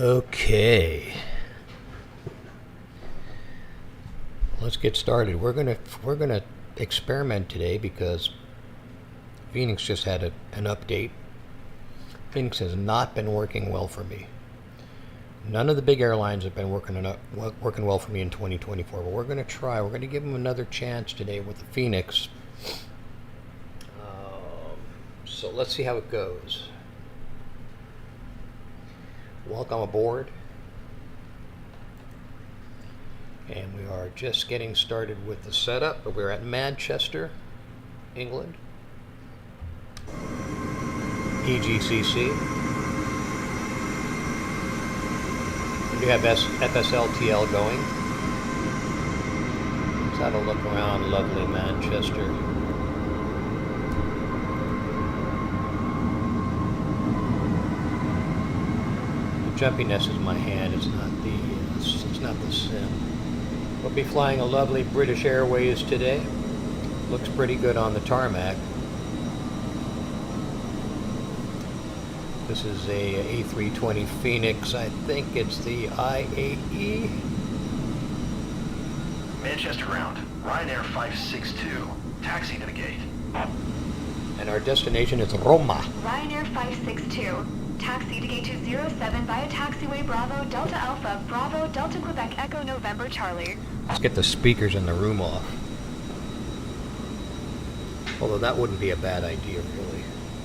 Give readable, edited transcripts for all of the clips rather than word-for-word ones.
Okay, let's get started. We're gonna experiment today because Phoenix just had an update. Phoenix has not been working well for me. None of the big airlines have been working well for me in 2024. But we're gonna try. We're gonna give them another chance today with the Phoenix. So let's see how it goes. Welcome aboard. And we are just getting started with the setup, but we're at Manchester, England. EGCC. We do have FSLTL going. Let's have a look around lovely Manchester. The jumpiness is my hand, it's not the sim. We'll be flying a lovely British Airways today. Looks pretty good on the tarmac. This is a A320 Phoenix. I think it's the IAE. Manchester ground. Ryanair 562. Taxi to the gate. And our destination is Roma. Ryanair 562. Taxi to gate 207 via taxiway Bravo Delta Alpha Bravo Delta Quebec Echo November Charlie. Let's get the speakers in the room off. Although that wouldn't be a bad idea, really.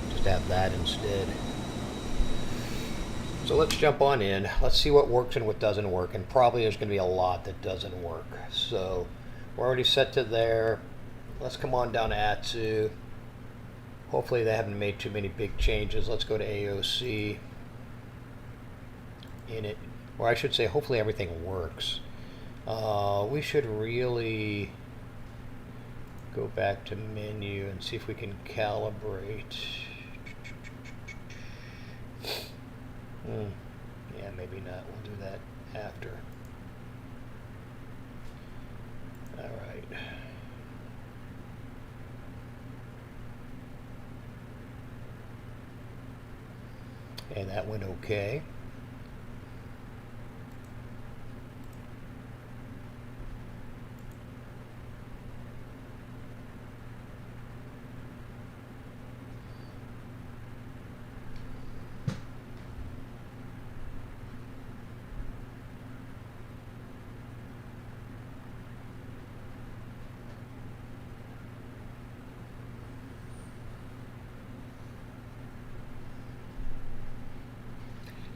Just have that instead. So let's jump on in. Let's see what works and what doesn't work. And probably there's going to be a lot that doesn't work. So we're already set to there. Let's come on down to Atsu. Hopefully they haven't made too many big changes. Let's go to AOC. In it. Or I should say, hopefully everything works. We should really go back to menu and see if we can calibrate. Yeah, maybe not. We'll do that after. All right. And that went okay.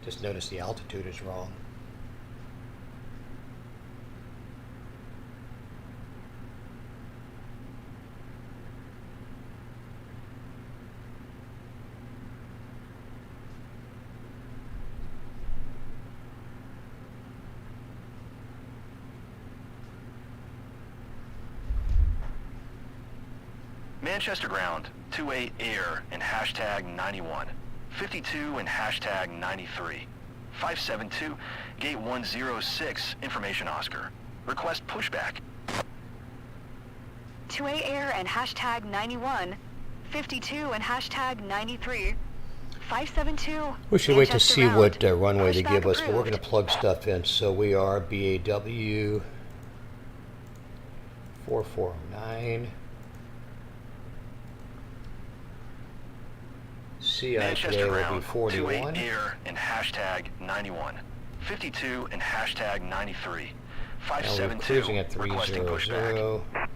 Just notice the altitude is wrong. Manchester ground. 28 air and hashtag 91. 52 and hashtag 93. 572, gate 106, information Oscar. Request pushback. 2A Air and hashtag 91. 52 and hashtag 93. 572. We should wait to Manchester see ground. what runway they Pushback give us, but we're going to approved. plug stuff in. So we are BAW 4409. CI Manchester today will be ground. 41. 28 air and hashtag 91. 52 and hashtag 93. And we're 572, cruising at requesting pushback. 300.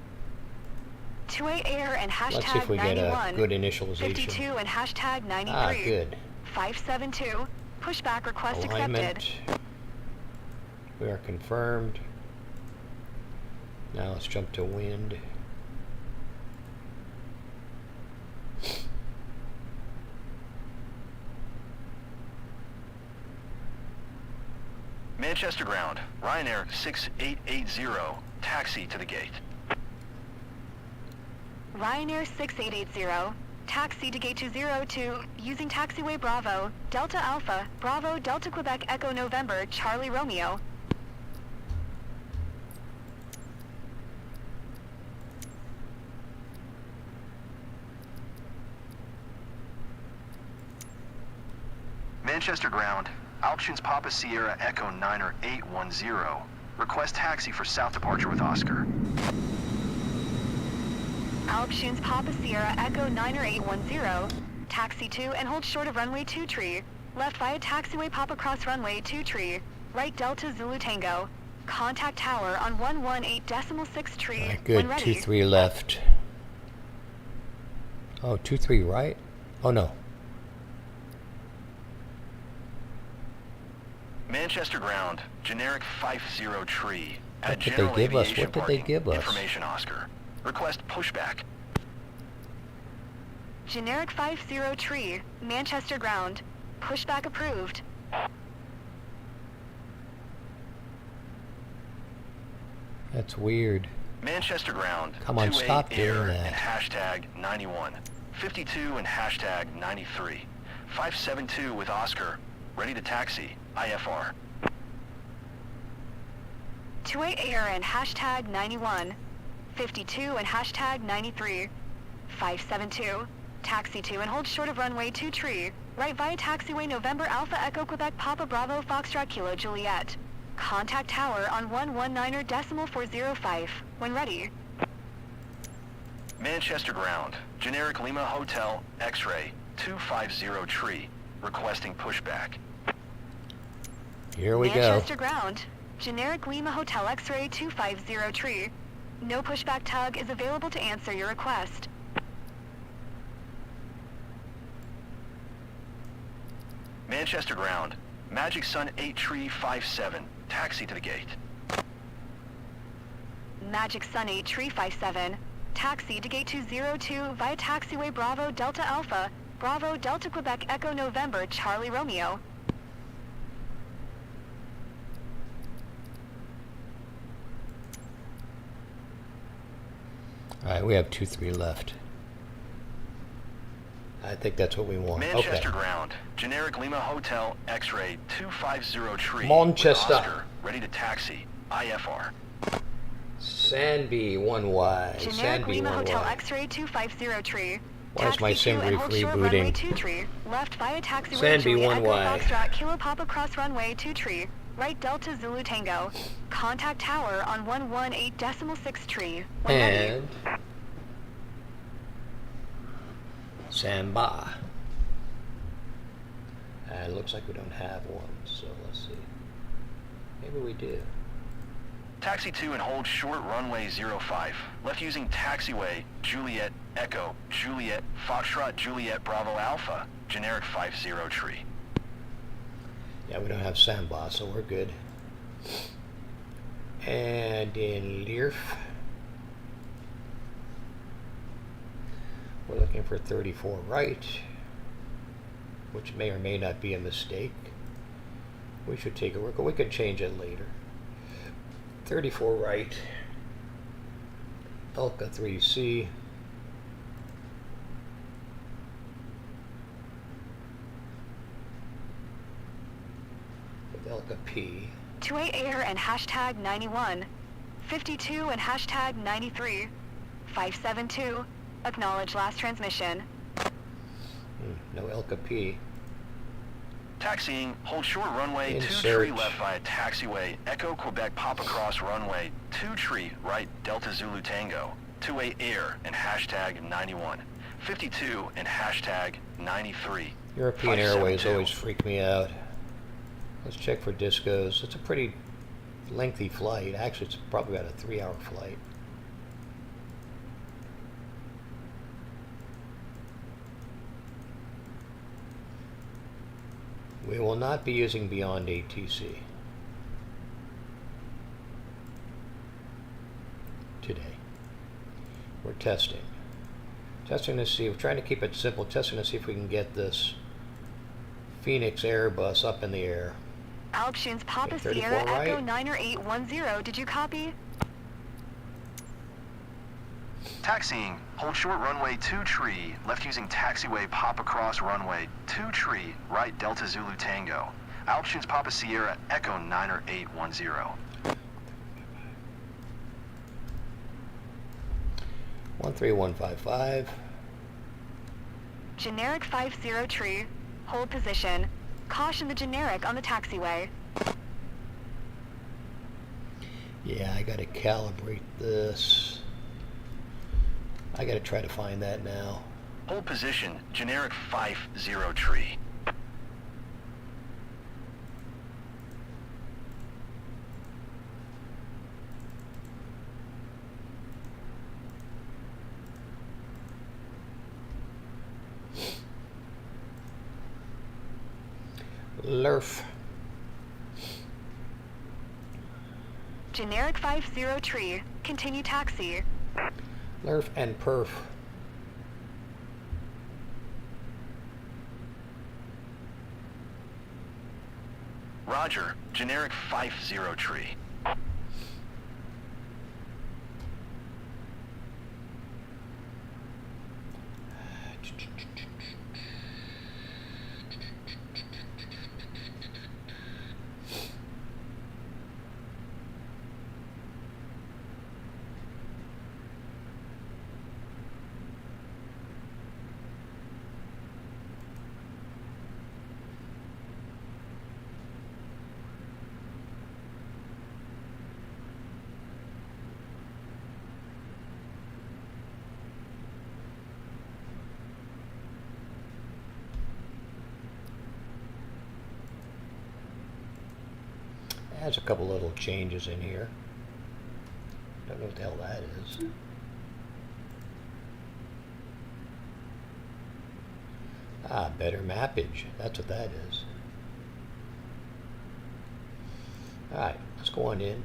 2A Air and hashtag Let's see if we get a 91. good initialization. 52 and hashtag 93. Ah, good. 572. Pushback request Alignment. accepted. We are confirmed. Now let's jump to wind. Manchester ground. Ryanair 6880, taxi to the gate. Ryanair 6880. Taxi to gate 202 using taxiway Bravo, Delta Alpha, Bravo, Delta Quebec Echo November, Charlie Romeo. Manchester ground. Options Papa Sierra Echo 9er 810. Request taxi for south departure with Oscar. Options Papa Sierra Echo 9er 810. Taxi to and hold short of runway 2 tree. Left via taxiway Papa Cross runway 2 tree. Right Delta Zulu Tango. Contact tower on 118.6 tree. All right, good. When ready. 23 left. Oh, 23 right? Oh no. Manchester ground, generic 50 tree. What At did they General give us? Aviation What did they Parking. give us? Information Oscar. Request pushback. Generic 50 tree. Manchester ground. Pushback approved. That's weird. Manchester ground. Come on, 2A stop doing air that. And hashtag 91. 52 and hashtag 93. 572 with Oscar. Ready to taxi. IFR. 2A air and hashtag 91. 52 and hashtag 93. 572. Taxi to and hold short of runway 2 tree. Right via taxiway November Alpha Echo Quebec Papa Bravo Foxtrot Kilo Juliet. Contact tower on 119.405. When ready. Manchester ground. Generic Lima Hotel X-ray 250 tree. Requesting pushback. Here we go. Manchester ground. Generic Lima Hotel X-ray 250 tree. No pushback tug is available to answer your request. Manchester ground. Magic Sun 8 tree 57. Taxi to the gate. Magic Sun 8 Tree 57. Taxi to gate 202 via taxiway Bravo Delta Alpha. Bravo Delta Quebec Echo November Charlie Romeo. All right, we have 23 left. I think that's what we want. Manchester Okay. ground. Generic Lima Hotel X-ray 250 tree. Manchester. With Oscar. Ready to taxi. IFR. Sanby 1Y. Generic Sanby Lima Hotel 1Y. X-ray 250 tree. Why is my Taxi to sim and hold short of runway rebooting? 2 tree. Left via taxiway Sandy Juliet Echo 1Y. Foxtrot Kilo Papa Cross runway 2 tree. Right Delta Zulu Tango. Contact tower on 118.6 tree. When ready. And Samba. It looks like we don't have one, so let's see. Maybe we do. Taxi to and hold short runway 05. Left using taxiway Juliet Echo Juliet Foxtrot Juliet Bravo Alpha. Generic 50 tree. Yeah, we don't have Samba, so we're good. And in Learf, we're looking for 34 right, which may or may not be a mistake. We should take a look, we could change it later. 34 right, Elka 3C, with Elka P. 2A air and hashtag 91. 52 and hashtag 93. 572. Acknowledge last transmission. No Elka P. Taxiing, hold short runway 2 Insert. tree left via taxiway Echo Quebec Papa Cross runway 2 tree right Delta Zulu Tango. 2A air and hashtag 91. 52 and hashtag 93. European Airways 572. always freak me out. Let's check for discos. It's a pretty lengthy flight. Actually, it's probably about a 3-hour flight. We will not be using Beyond ATC today. We're testing. Testing to see, we're trying to keep it simple, testing to see if we can get this Phoenix Airbus up in the air. Options Papa Okay, 34 Sierra Echo right. 9er 810. Did you copy? Taxiing, hold short runway 2 tree, left using taxiway Papa Cross runway 2 tree, right Delta Zulu Tango. Options Papa Sierra Echo 9er 810. 13155. Generic 50 tree. Hold position. Caution the generic on the taxiway. Yeah, I gotta calibrate this. I gotta try to find that now. Hold position, generic 50 tree. Lurf. Generic 50 tree. Continue taxi. Lurf and perf. Roger, generic 50 tree. Has a couple little changes in here. Don't know what the hell that is. Ah, better mappage. That's what that is. Alright, let's go on in.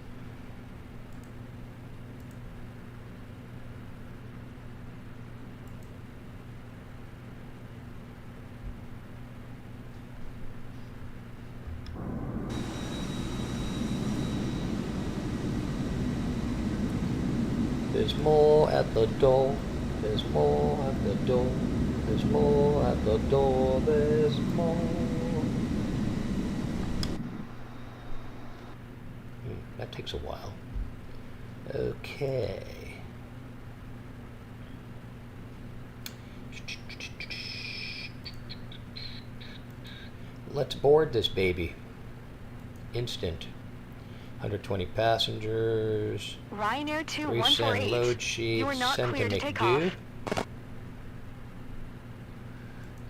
There's more at the door. There's more at the door. There's more at the door. There's more. That takes a while. Okay. Let's board this baby. Instant. 120 passengers. Ryanair Resend 2148. load sheet. You are not Send clear to to take McDo. off.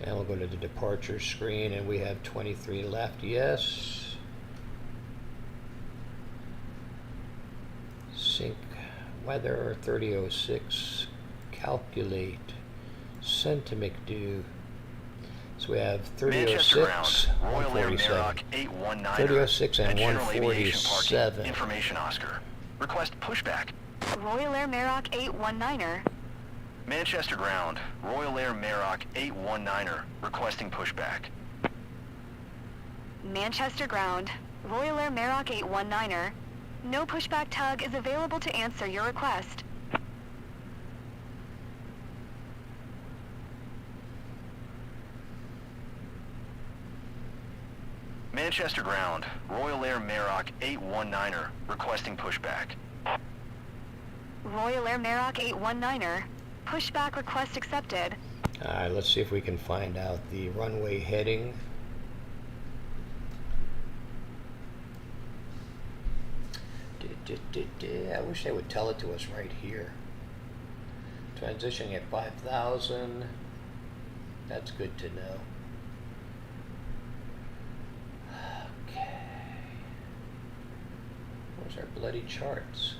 And we'll go to the departure screen, and we have 23 left. Yes. Sync weather 3006. Calculate. Send to McDo. So we have Manchester 3006, ground, Royal Air 147. Merock 819 3006 and General Aviation 147. Parking. Information Oscar. Request pushback. Royal Air Merock 819er. Manchester ground, Royal Air Merock 819er, requesting pushback. Manchester ground, Royal Air Merock 819er. No pushback tug is available to answer your request. Manchester ground, Royal Air Merock 819er, requesting pushback. Royal Air Merock 819er. Pushback request accepted. Alright, let's see if we can find out the runway heading. I wish they would tell it to us right here. Transitioning at 5,000. That's good to know. Okay. Where's our bloody charts?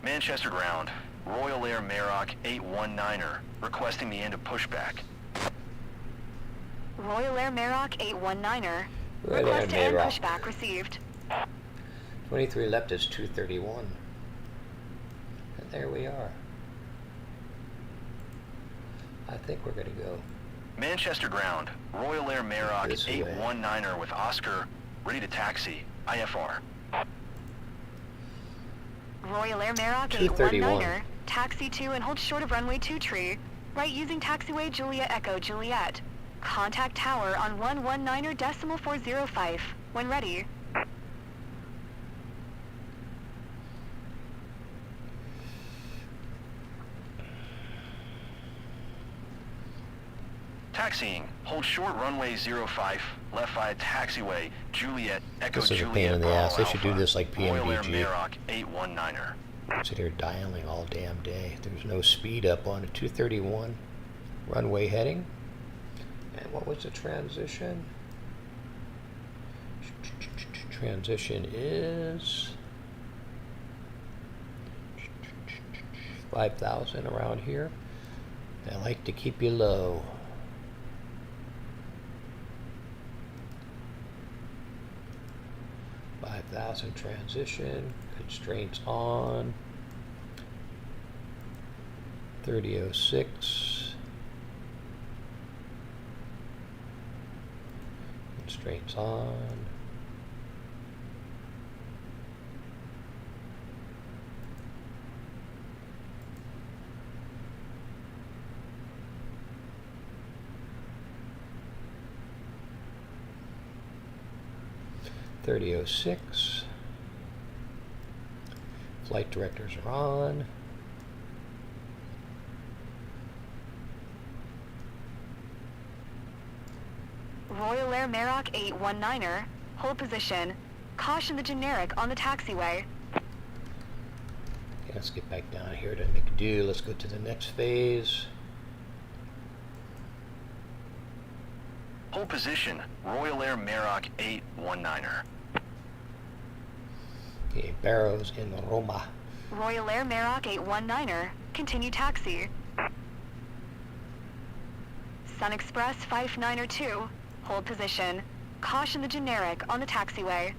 Manchester ground, Royal Air Merock 819er, requesting the end of pushback. Royal Air Merock 819er. Royal Air Request to end Merock. pushback received. 23 left is 231. And there we are. I think we're going to go. Manchester ground, Royal Air Merock This way. 819er with Oscar, ready to taxi, IFR. Royal Air Merock 231. 819er. Taxi to and hold short of runway 23. Right using taxiway Julia Echo Juliet. Contact tower on 119er decimal 405. When ready. Taxiing. Hold short runway 05, left via taxiway Juliet, Echo This is a Juliet, pain in the Bravo ass. They should do Alpha. this like Royal Air PMBG. Maroc 819er. Sit here dialing all damn day. There's no speed up on it. 231 runway heading. And what was the transition? Transition is 5,000 around here. I like to keep you low. Transition, constraints on, 3006, constraints on, .3006. Flight directors are on. Royal Air Maroc 819er, hold position. Caution the generic on the taxiway. Okay, let's get back down here to McDo. Let's go to the next phase. Hold position. Royal Air Maroc 819er. Okay, Barrows in Roma. Royal Air Maroc 819er, continue taxi. Sun Express 5902, hold position. Caution the generic on the taxiway.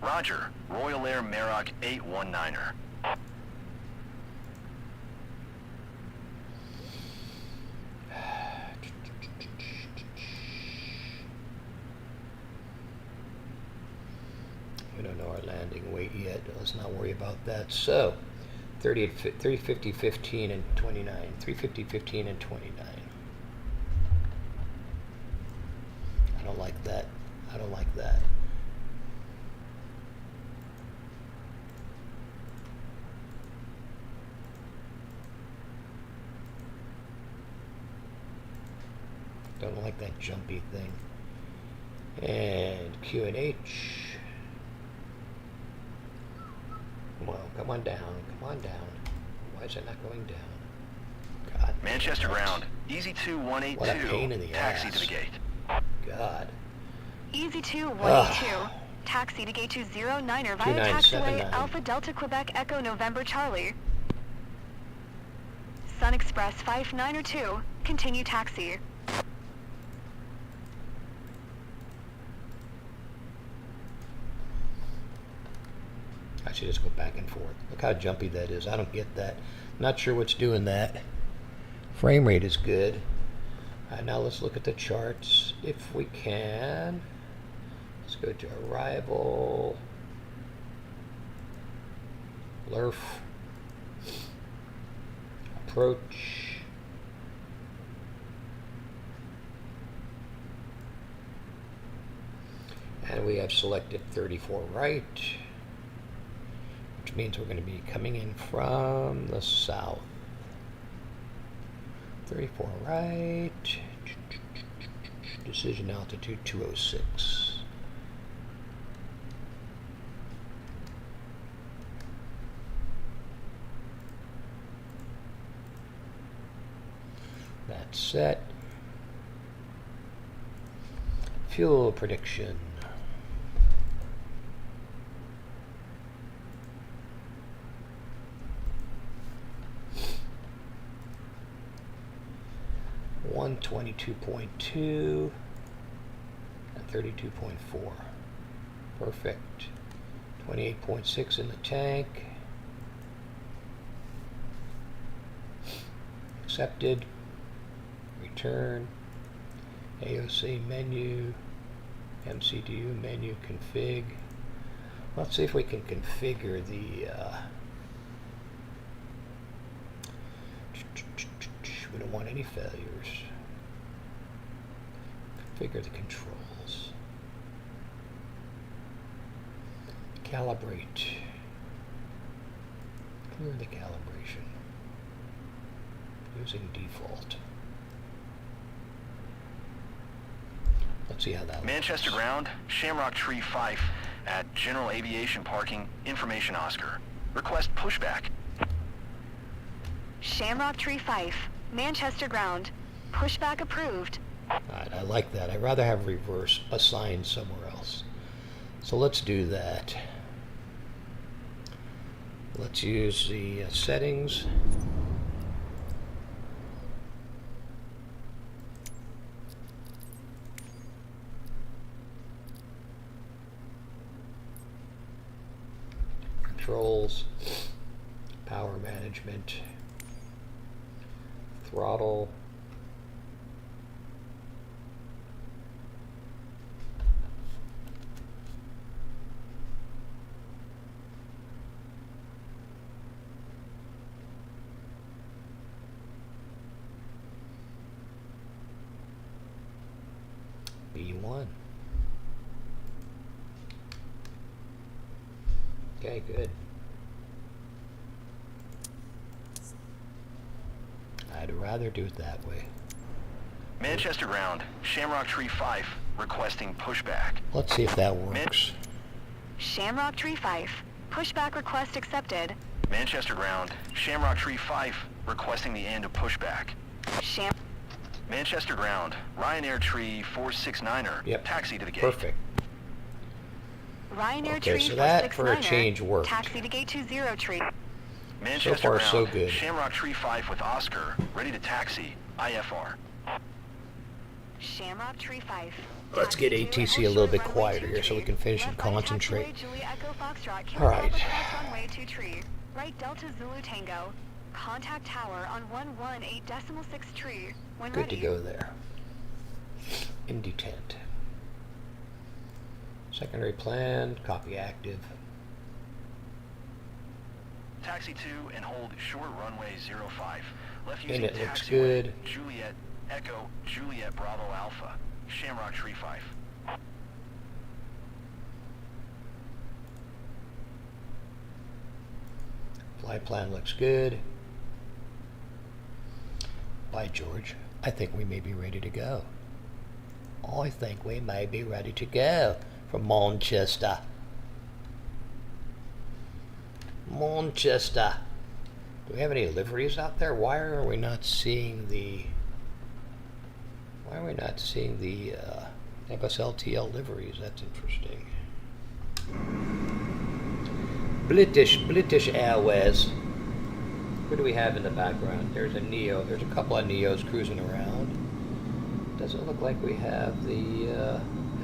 Roger. Royal Air Maroc 819er. We don't know our landing weight yet. Let's not worry about that. So, 350, 15, and 29. 350, 15, and 29. I don't like that. I don't like that. Don't like that jumpy thing. And Q&H. Well, come on down. Come on down. Why is it not going down? God. Manchester damn it. ground. Easy 2182. What a pain in the Taxi ass. to the gate. God. Easy 2182, taxi to gate 209er via 2979. taxiway Alpha Delta Quebec Echo November Charlie. Sun Express 5902, continue taxi. I should just go back and forth. Look how jumpy that is. I don't get that. Not sure what's doing that. Frame rate is good. Now let's look at the charts if we can. Let's go to arrival. LERF. Approach. And we have selected 34 right, which means we're going to be coming in from the south. 34 right. Decision altitude 206. That's set. Fuel prediction. $122.2 and 32.4. Perfect. 28.6 in the tank. Accepted. Return. AOC menu. MCDU menu config. Let's see if we can configure the we don't want any failures. Configure the controls. Calibrate. Clear the calibration. Using default. see how that looks. Manchester Ground, Shamrock Tree Fife at General Aviation Parking, information Oscar. Request pushback. Shamrock Tree Fife, Manchester Ground. Pushback approved. Alright, I like that. I'd rather have reverse assigned somewhere else. So let's do that. Let's use the settings. Controls, power management, throttle, B1. Okay, good. I'd rather do it that way. Manchester Ground, Shamrock Tree Fife, requesting pushback. Let's see if that works. Shamrock Tree Fife. Pushback request accepted. Manchester Ground, Shamrock Tree Fife, requesting the end of pushback. Sham... Manchester Ground, Ryanair Tree 469er, Yep. taxi to the gate. Perfect. Ryanair Okay, Tree so that for a 469er, change worked. Taxi to gate 20 Tree. Manchester So far, Ground, so good. Shamrock Tree Fife with Oscar, ready to taxi, IFR. Shamrock Tree Fife. Let's get Taxi to ATC and a little bit runway quieter 2 here so we tree. can finish and Left right concentrate. taxiway, Julie Echo Foxtrot, All right. across runway 2 tree. Right Delta Zulu Tango. Contact tower on 118.6 tree. When Good ready. to go there. In detent. Secondary plan, copy active. Taxi 2 and hold short runway 05. Left And using it looks taxiway, good. Juliet Echo Juliet Bravo Alpha, Shamrock Tree Fife. Flight plan looks good. By George, I think we may be ready to go. I think we may be ready to go from Manchester. Manchester. Do we have any liveries out there? Why are we not seeing the FSLTL liveries? That's interesting. British Airways. Who do we have in the background? There's a Neo. There's a couple of Neos cruising around. Doesn't look like we have the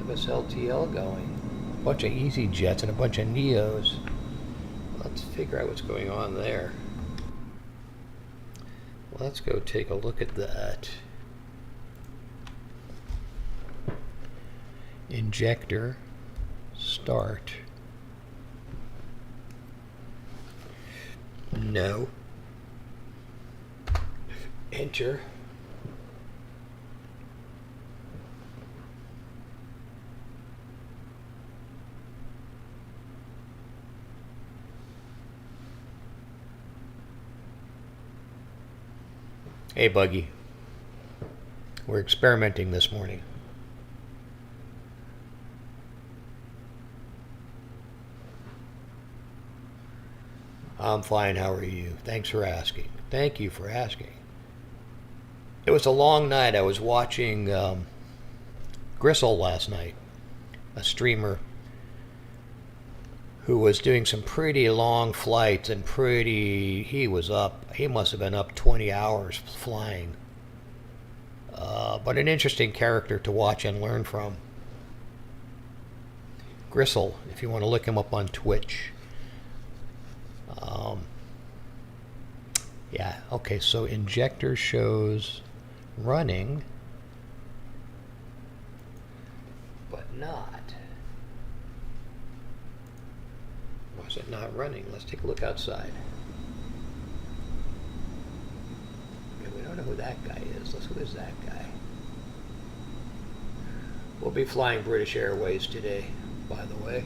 FSLTL going. A bunch of EasyJets and a bunch of Neos. Let's figure out what's going on there. Let's go take a look at that. Injector. Start. No. Enter. Hey, Buggy. We're experimenting this morning. I'm fine. How are you? Thanks for asking. Thank you for asking. It was a long night. I was watching Gristle last night, a streamer who was doing some pretty long flights and he must have been up 20 hours flying. But an interesting character to watch and learn from. Gristle, if you want to look him up on Twitch. Yeah, okay, so injector shows running, but not. Why is it not running? Let's take a look outside. Okay, we don't know who that guy is. Who is that guy? We'll be flying British Airways today, by the way.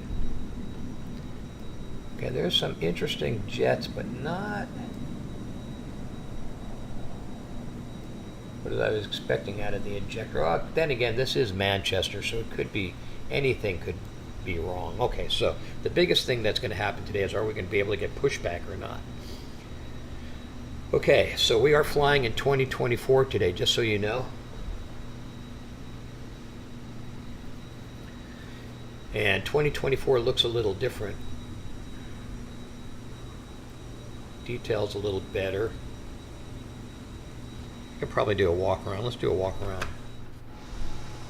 Okay, there's some interesting jets, but not... what I was expecting out of the injector. Oh, then again, this is Manchester, so it could be, anything could be wrong. Okay, so the biggest thing that's going to happen today is, are we going to be able to get pushback or not? Okay, so we are flying in 2024 today, just so you know. And 2024 looks a little different. Details a little better. We can probably do a walk around. Let's do a walk around.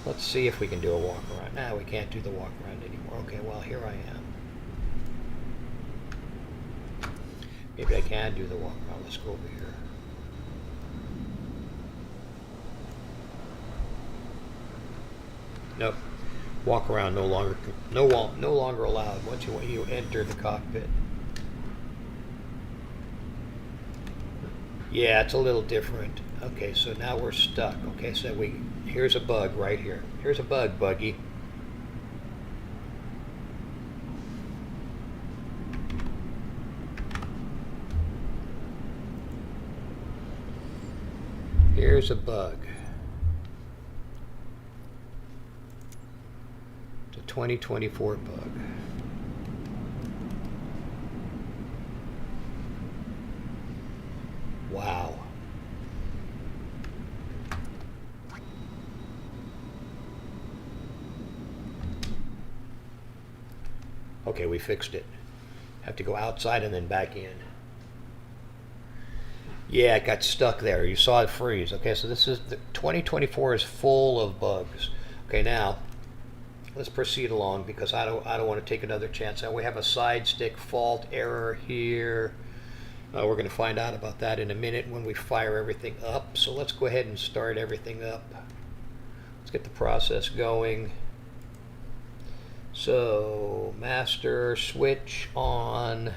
Let's see if we can do a walk around. Nah, we can't do the walk around anymore. Okay, well, here I am. Maybe I can do the walk around. Let's go over here. Nope. Walk around no longer allowed once you enter the cockpit. Yeah, it's a little different. Okay, so now we're stuck. Okay, so here's a bug right here. Here's a bug, Buggy. Here's a bug. It's a 2024 bug. Wow. Okay, we fixed it. Have to go outside and then back in. Yeah, it got stuck there. You saw it freeze. Okay, so this is the 2024 is full of bugs. Okay, now let's proceed along because I don't want to take another chance. Now we have a side stick fault error here. We're going to find out about that in a minute when we fire everything up. So let's go ahead and start everything up. Let's get the process going. So master switch on,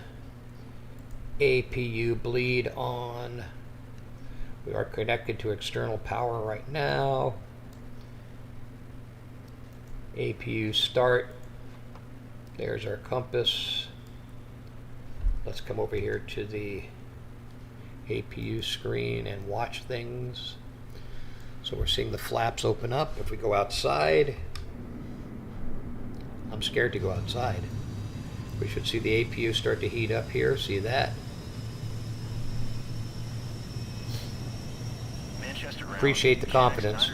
APU bleed on. We are connected to external power right now. APU start. There's our compass. Let's come over here to the APU screen and watch things. So we're seeing the flaps open up. If we go outside, I'm scared to go outside. We should see the APU start to heat up here. See that? Appreciate the confidence,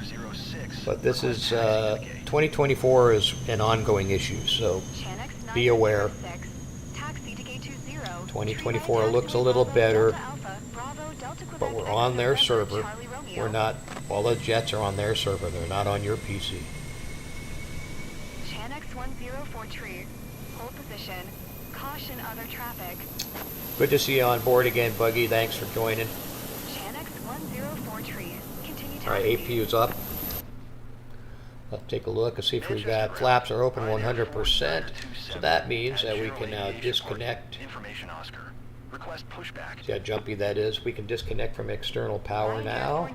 but this is 2024 is an ongoing issue, so be aware. 2024 looks a little better, but we're on their server. We're not, all the jets are on their server, they're not on your PC. Chanex 104 tree, hold position, caution other traffic. Good to see you on board again, Buggy, thanks for joining. Chanex 104 tree, continue taxi. Alright, APU's up. Let's take a look and see if we've got flaps are open 100%. So that means that we can now disconnect. Information Oscar. Request pushback. See how jumpy that is? We can disconnect from external power now.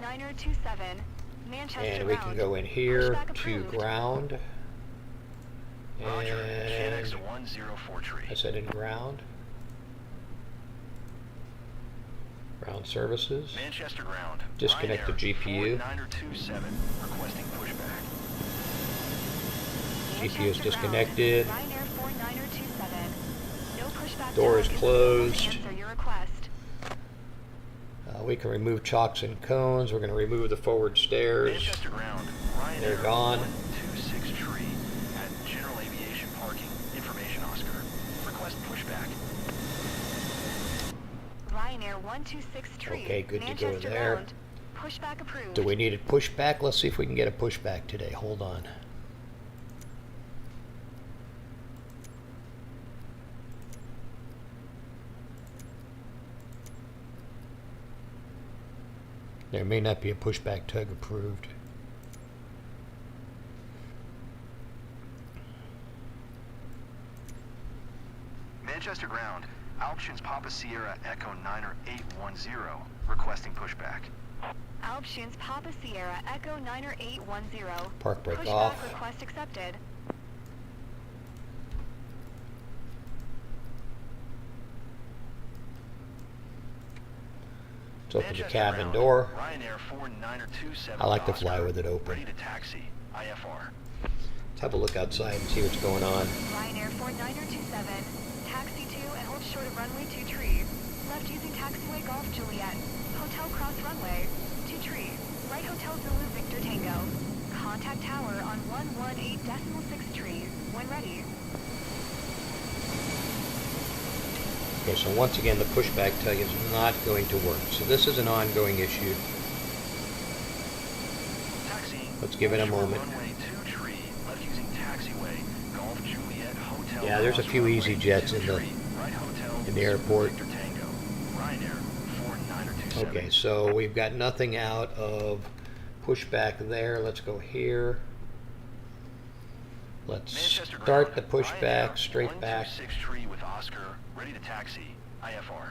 And we can go in here to ground. And I said in ground. Ground services. Manchester ground. Disconnect the GPU. Requesting pushback. GPU is disconnected. Door is closed. We can remove chocks and cones. We're going to remove the forward stairs. Manchester ground. They're gone. 126 tree at General Aviation Parking. Information Oscar. Request pushback. Ryanair 126 tree. Okay, good to go Manchester there. ground. Pushback approved. Do we need a pushback? Let's see if we can get a pushback today. Hold on. There may not be a pushback tug approved. Manchester ground. Alptions Papa Sierra Echo 9er 810. Requesting pushback. Alptions Papa Sierra Echo 9er 810. Park brake Pushback off. request accepted. Let's open the Manchester cabin ground. door. Ryanair 4927 I like to with fly Oscar. with it open. Ready to taxi. IFR. Let's have a look outside and see what's going on. Ryanair 4927, taxi to and hold short of runway 2 tree. Left using taxiway Golf Juliet. Hotel cross runway 2 tree. Right Hotel Zulu Victor Tango. Contact tower on 118.6 tree. When ready. Okay, so once again, the pushback tug is not going to work. So this is an ongoing issue. Taxi. Let's give it a Short moment. Runway 2 tree. Left using taxiway Golf Juliet Hotel. Yeah, there's a cross few runway easy jets 2 in the- tree. Right Hotel in the Zulu airport. Victor Tango. Ryanair 4927. Okay, so we've got nothing out of pushback there. Let's go here. Let's Manchester start the ground. pushback Ryanair straight back. 126 tree with Oscar. Ready to taxi. IFR.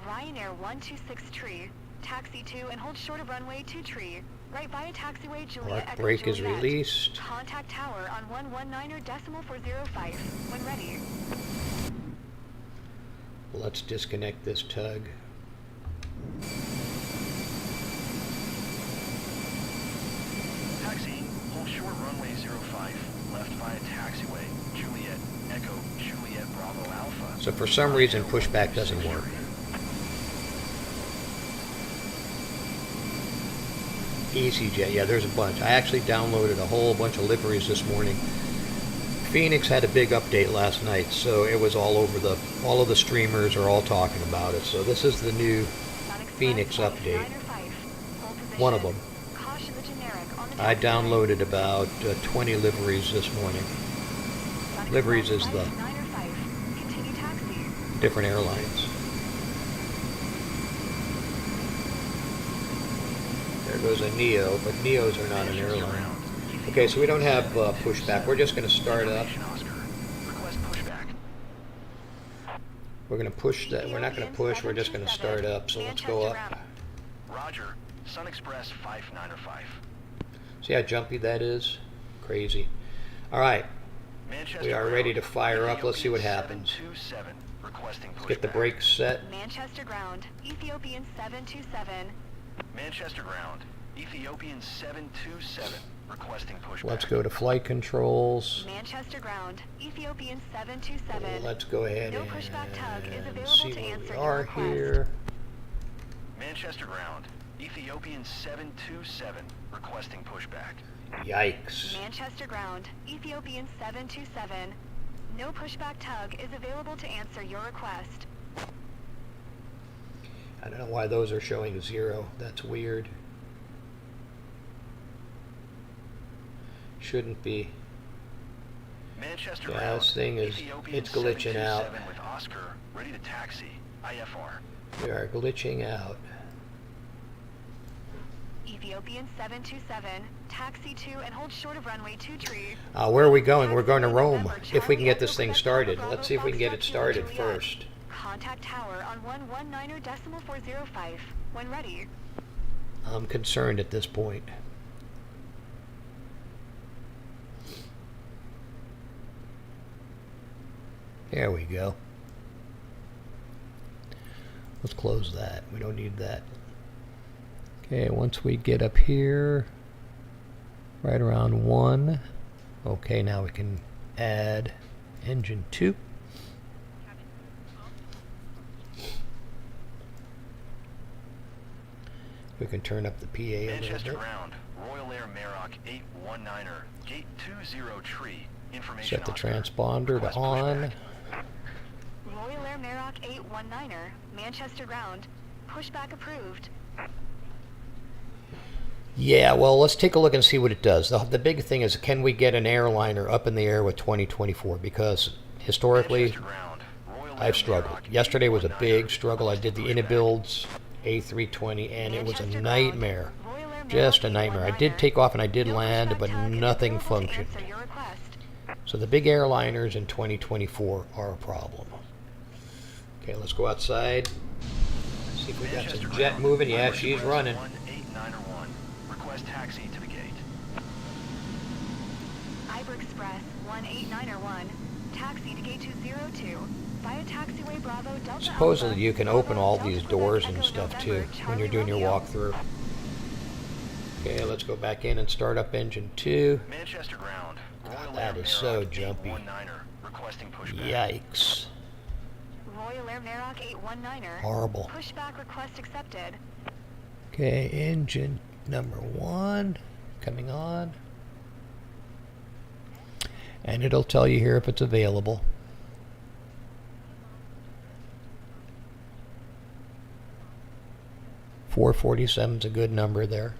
Ryanair 126 tree. Taxi to and hold short of runway 2 tree. Right via taxiway Juliet Park Echo brake is Juliet. released. Contact tower on 119.405 when ready. Let's disconnect this tug. Taxi. Hold short runway 05. Left via taxiway. Juliet Echo Juliet Bravo Alpha. So for some reason, pushback doesn't work. EasyJet, yeah, there's a bunch. I actually downloaded a whole bunch of liveries this morning. Phoenix had a big update last night, so it was all over all of the streamers are all talking about it. So this is the new Phoenix update. One of them. I downloaded about 20 liveries this morning. Liveries is the different airlines. There goes a Neo, but Neos are not an airline. Okay, so we don't have pushback. We're just going to start up. Request pushback. We're going to push that. We're not going to push. We're just going to start up. So let's go up. Roger. Sun Express 595. See how jumpy that is? Crazy. All right. Manchester We are ground. ready to fire up. Let's see what Ethiopian happens. 727. Requesting pushback. Get the brakes set. Manchester ground. Ethiopian 727. Manchester ground. Ethiopian 727. Requesting pushback. Let's go to flight controls. Manchester ground. Ethiopian 727. Let's go ahead No pushback tug is and available see to where answer we your are request. here. Manchester ground. Ethiopian 727. Requesting pushback. Yikes. Manchester ground. Ethiopian 727. No pushback tug is available to answer your request. I don't know why those are showing 0. That's weird. Shouldn't be. Manchester Yeah, ground. this thing is, Ethiopian it's glitching out. 727 with Oscar. Ready to taxi. IFR. We are glitching out. Ethiopian 727. Taxi to and hold short of runway 2 tree. Where are we going? We're going to Rome. If we can get this thing started. Let's see if we can get it started first. Contact tower on 119.405 when ready. I'm concerned at this point. There we go. Let's close that. We don't need that. Okay, once we get up here, right around 1. Okay, now we can add engine 2. We can turn up the PA a little Manchester bit. ground. Royal Air Maroc 819er. Gate 20 tree. Information Set the Oscar. transponder to Request on. pushback. Royal Air Maroc 819er. Manchester ground. Pushback approved. Yeah, well, let's take a look and see what it does. The big thing is, can we get an airliner up in the air with 2024? Because historically, Manchester ground. Royal Air I've struggled. Maroc Yesterday was a 819er. big struggle. I did the Pushback. Inabuilds A320, and it was a Manchester nightmare. ground. Royal Air Maroc Just a nightmare. I did 819er. take off and I did No land, pushback but tug is nothing available to functioned. answer your request. So the big airliners in 2024 are a problem. Okay, let's go outside. See if we got Manchester some jet ground. moving. Yeah, Irish she's Express running. 18901. Request taxi to the gate. Iber Express 18901. Taxi to gate 202. via taxiway Bravo Delta Supposedly Alpha, you can Bravo open all Delta these Quebec doors Echo and stuff November, too when Charlie you're doing your Romeo. walkthrough. Okay, let's go back in and start up engine 2. Manchester ground. Royal that Air is so Merock jumpy. 819er requesting pushback. Yikes. Royal Air Merock 819er. Horrible. Pushback request accepted. Okay, engine number 1 coming on. And it'll tell you here if it's available. .447's a good number there.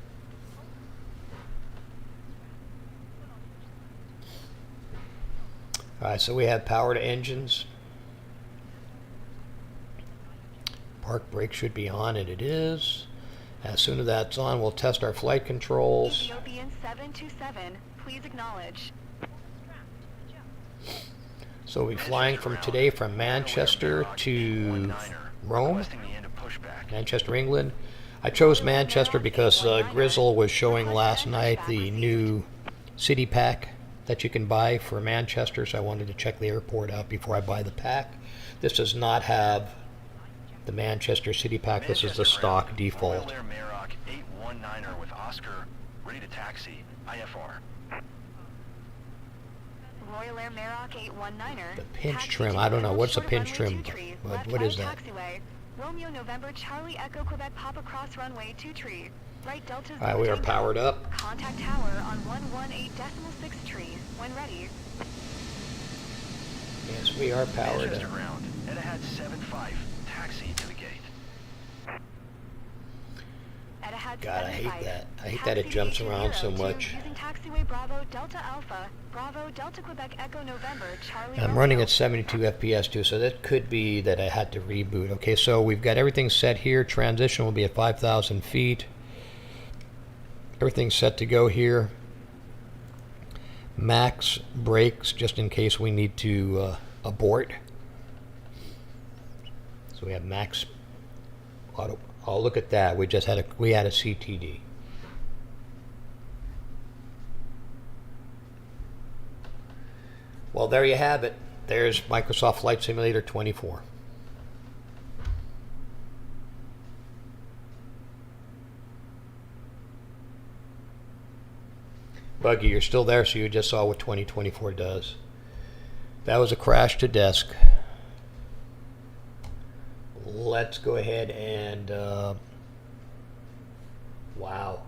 Alright, so we have power to engines. Park brake should be on, and it is. As soon as that's on, we'll test our flight controls. Ethiopian 727, please acknowledge. So we'll be flying from today from Manchester to Rome, Requesting the end of pushback. Manchester, England. I chose Manchester because Grizzle was showing last night the new city pack that you can buy for Manchester, so I wanted to check the airport out before I buy the pack. This does not have the Manchester city pack. This is the stock default. Royal Air Merock 819er with Oscar, ready to taxi, IFR. Royal Air Merock 819er. The pinch taxi trim, to I don't know, Hold what's a short pinch runway trim? 23, What- left what is via that? Taxiway. Romeo November Charlie Echo Quebec Papa Cross runway 23. Right Delta All right, we are Tango. powered up. Contact tower on 118.6 tree when ready. Yes, we are powered Manchester up. ground. Etihad 75, taxi to the gate. Etihad God, I hate 75. that. I hate that it Taxi jumps around so 802 much. Using taxiway Bravo Delta Alpha, Bravo Delta Quebec Echo November Charlie. I'm running Romeo. at 72 FPS too, so that could be that I had to reboot. Okay, so we've got everything set here. Transition will be at 5,000 feet. Everything's set to go here. Max brakes, just in case we need to abort. So we have max auto. Oh, look at that. We had a CTD. Well, there you have it. There's Microsoft Flight Simulator 24. Buggy, you're still there, so you just saw what 2024 does. That was a crash to desk. Let's go ahead and wow.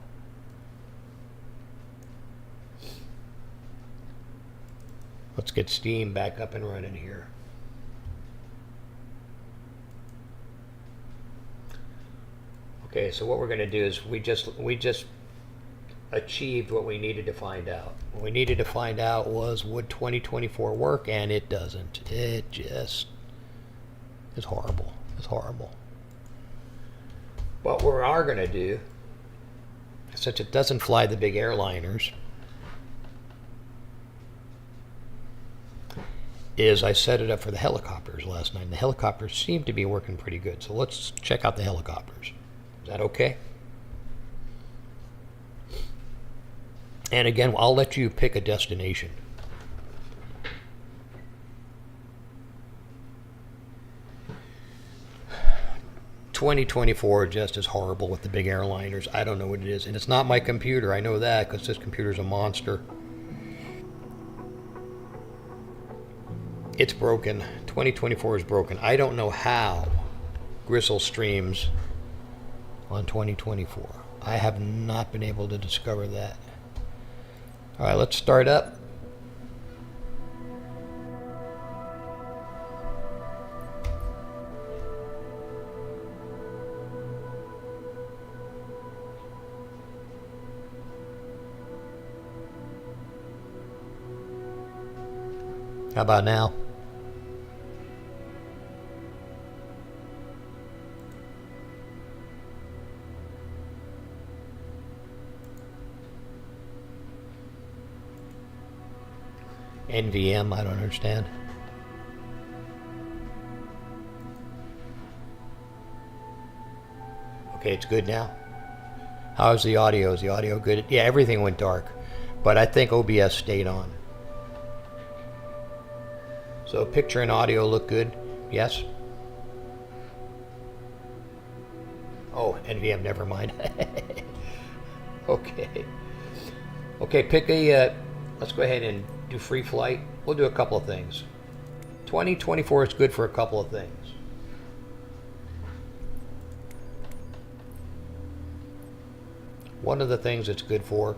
Let's get Steam back up and running here. Okay, so what we're going to do is we just achieved what we needed to find out. What we needed to find out was, would 2024 work, and it doesn't. It just is horrible. It's horrible. What we are going to do, since it doesn't fly the big airliners, is I set it up for the helicopters last night. And the helicopters seem to be working pretty good. So let's check out the helicopters. Is that okay? And again, I'll let you pick a destination. ...2024 just is horrible with the big airliners. I don't know what it is. And it's not my computer. I know that because this computer's a monster. It's broken. 2024 is broken. I don't know how Grizzle streams on 2024. I have not been able to discover that. All right, let's start up. How about now? NVM, I don't understand. Okay, it's good now. How's the audio? Is the audio good? Yeah, everything went dark, but I think OBS stayed on. So picture and audio look good. Yes? Oh, NVM, never mind. Okay. Okay, pick a, let's go ahead and do free flight. We'll do a couple of things. 2024 is good for a couple of things. One of the things it's good for,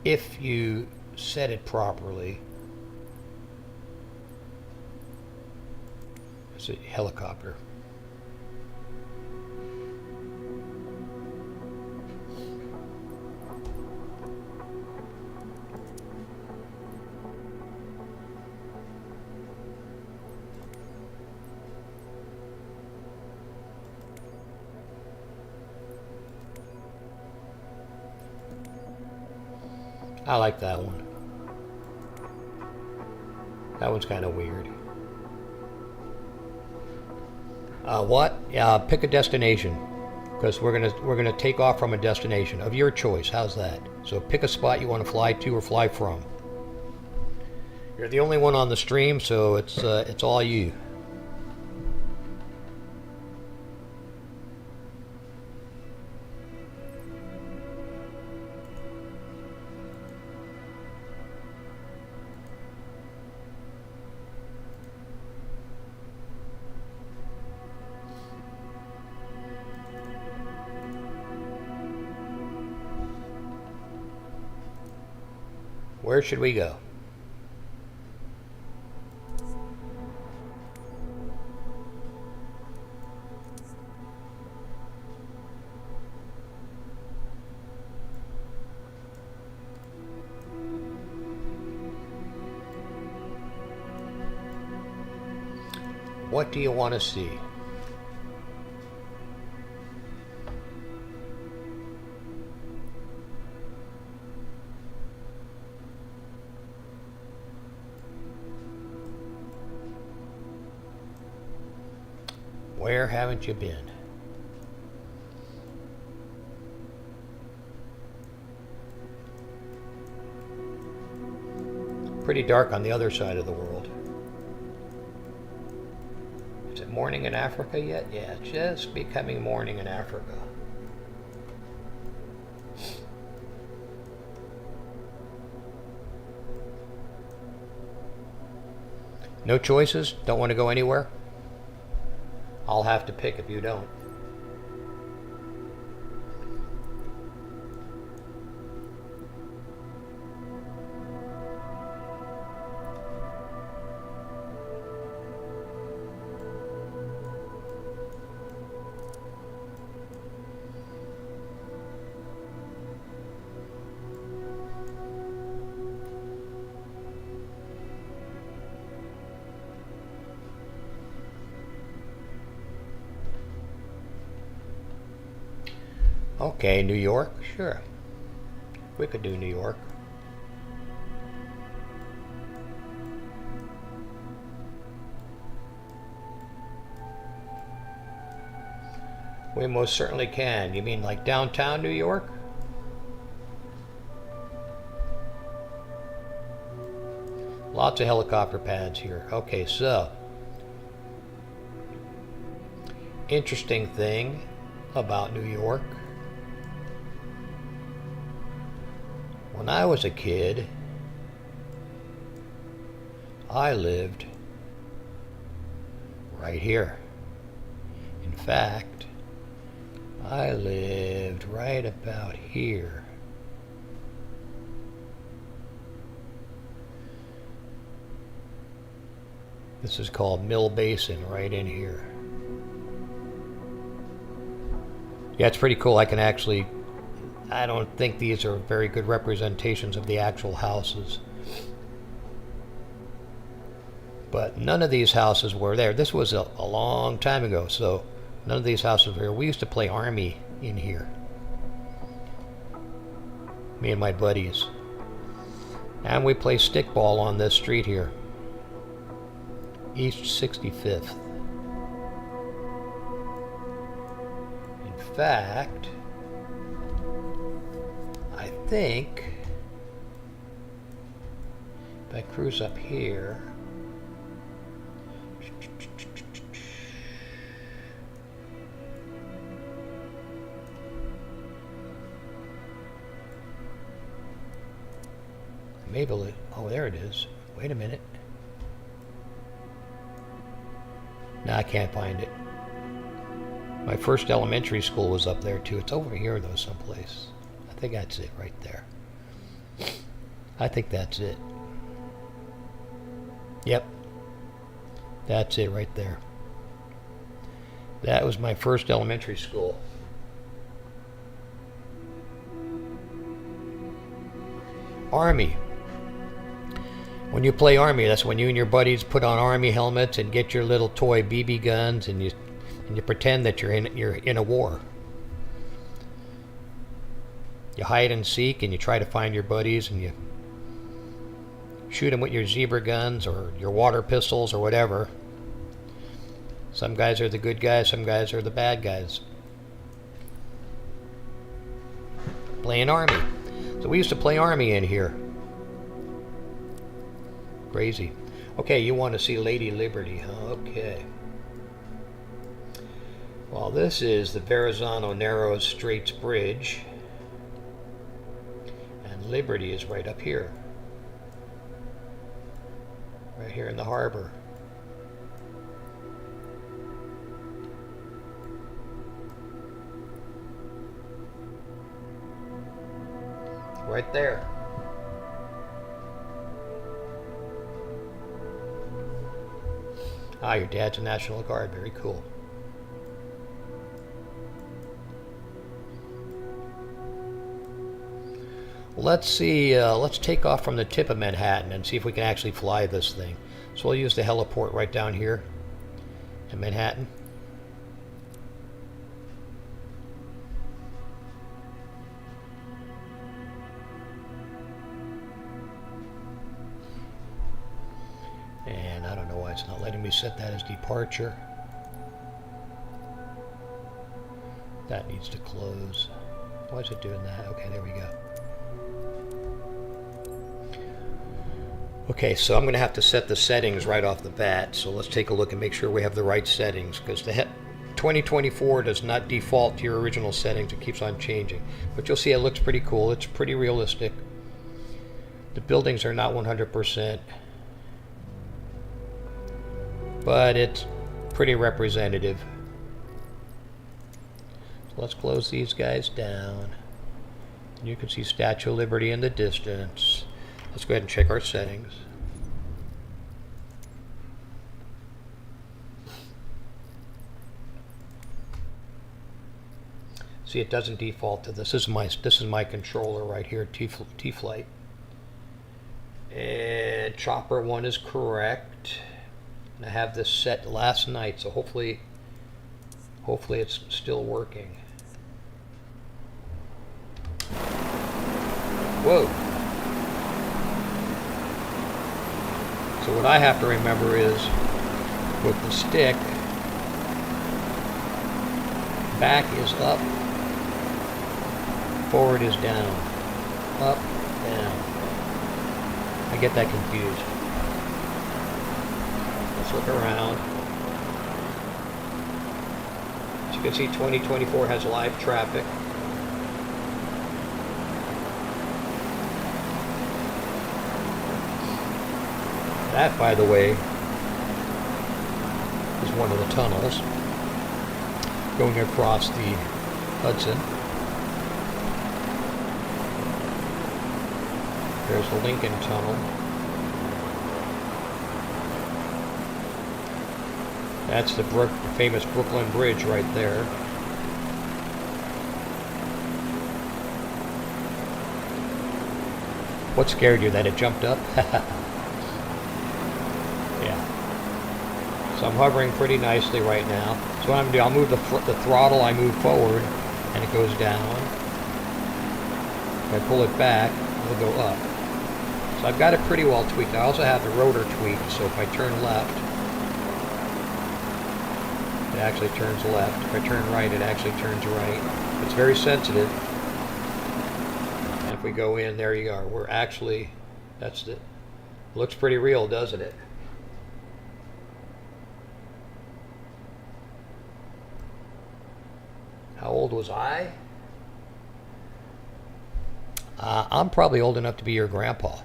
if you set it properly, it's a helicopter. I like that one. That one's kind of weird. What? Pick a destination, because we're gonna take off from a destination of your choice. How's that? So pick a spot you want to fly to or fly from. You're the only one on the stream, so it's all you. Where should we go? What do you want to see? Where haven't you been? Pretty dark on the other side of the world. Is it morning in Africa yet? Yeah, just becoming morning in Africa. No choices? Don't want to go anywhere? I'll have to pick if you don't. Okay, New York? Sure. We could do New York. We most certainly can. You mean like downtown New York? Lots of helicopter pads here. Okay, so interesting thing about New York. When I was a kid, I lived right here. In fact, I lived right about here. This is called Mill Basin, right in here. Yeah, it's pretty cool. I can actually, I don't think these are very good representations of the actual houses. But none of these houses were there. This was a long time ago, so none of these houses were here. We used to play Army in here. Me and my buddies. And we play stickball on this street here. East 65th. In fact, I think if I cruise up here, Maybe, oh, there it is. Wait a minute. No, I can't find it. My first elementary school was up there too. It's over here though, someplace. I think that's it right there. I think that's it. Yep. That's it right there. That was my first elementary school. Army. When you play Army, that's when you and your buddies put on Army helmets and get your little toy BB guns and you pretend that you're in a war. You hide and seek and you try to find your buddies and you shoot them with your zebra guns or your water pistols or whatever. Some guys are the good guys, some guys are the bad guys. Playing Army. So we used to play Army in here. Crazy. Okay, you want to see Lady Liberty, huh? Okay. Well, this is the Verrazano Narrows Straits Bridge. And Liberty is right up here. Right here in the harbor. Right there. Ah, your dad's a National Guard. Very cool. Let's see, let's take off from the tip of Manhattan and see if we can actually fly this thing. So we'll use the heliport right down here in Manhattan. And I don't know why it's not letting me set that as departure. That needs to close. Why is it doing that? Okay, there we go. Okay, so I'm going to have to set the settings right off the bat. So let's take a look and make sure we have the right settings, because the 2024 does not default to your original settings. It keeps on changing. But you'll see it looks pretty cool. It's pretty realistic. The buildings are not 100%, but it's pretty representative. So let's close these guys down. And you can see Statue of Liberty in the distance. Let's go ahead and check our settings. See, it doesn't default to this. This is my controller right here, T-Flight. And Chopper 1 is correct. And I have this set last night, so hopefully it's still working. Whoa. So what I have to remember is, with the stick, back is up, forward is down, up, down. I get that confused. Let's look around. As you can see, 2024 has live traffic. That, by the way, is one of the tunnels going across the Hudson. There's the Lincoln Tunnel. That's the famous Brooklyn Bridge right there. What scared you, that it jumped up? So I'm hovering pretty nicely right now. So what I'm going to do, I'll move the throttle, I move forward, and it goes down. If I pull it back, it'll go up. So I've got it pretty well tweaked. I also have the rotor tweaked, so if I turn left, it actually turns left. If I turn right, it actually turns right. It's very sensitive. And if we go in, there you are. We're actually, that's it. Looks pretty real, doesn't it? How old was I? I'm probably old enough to be your grandpa.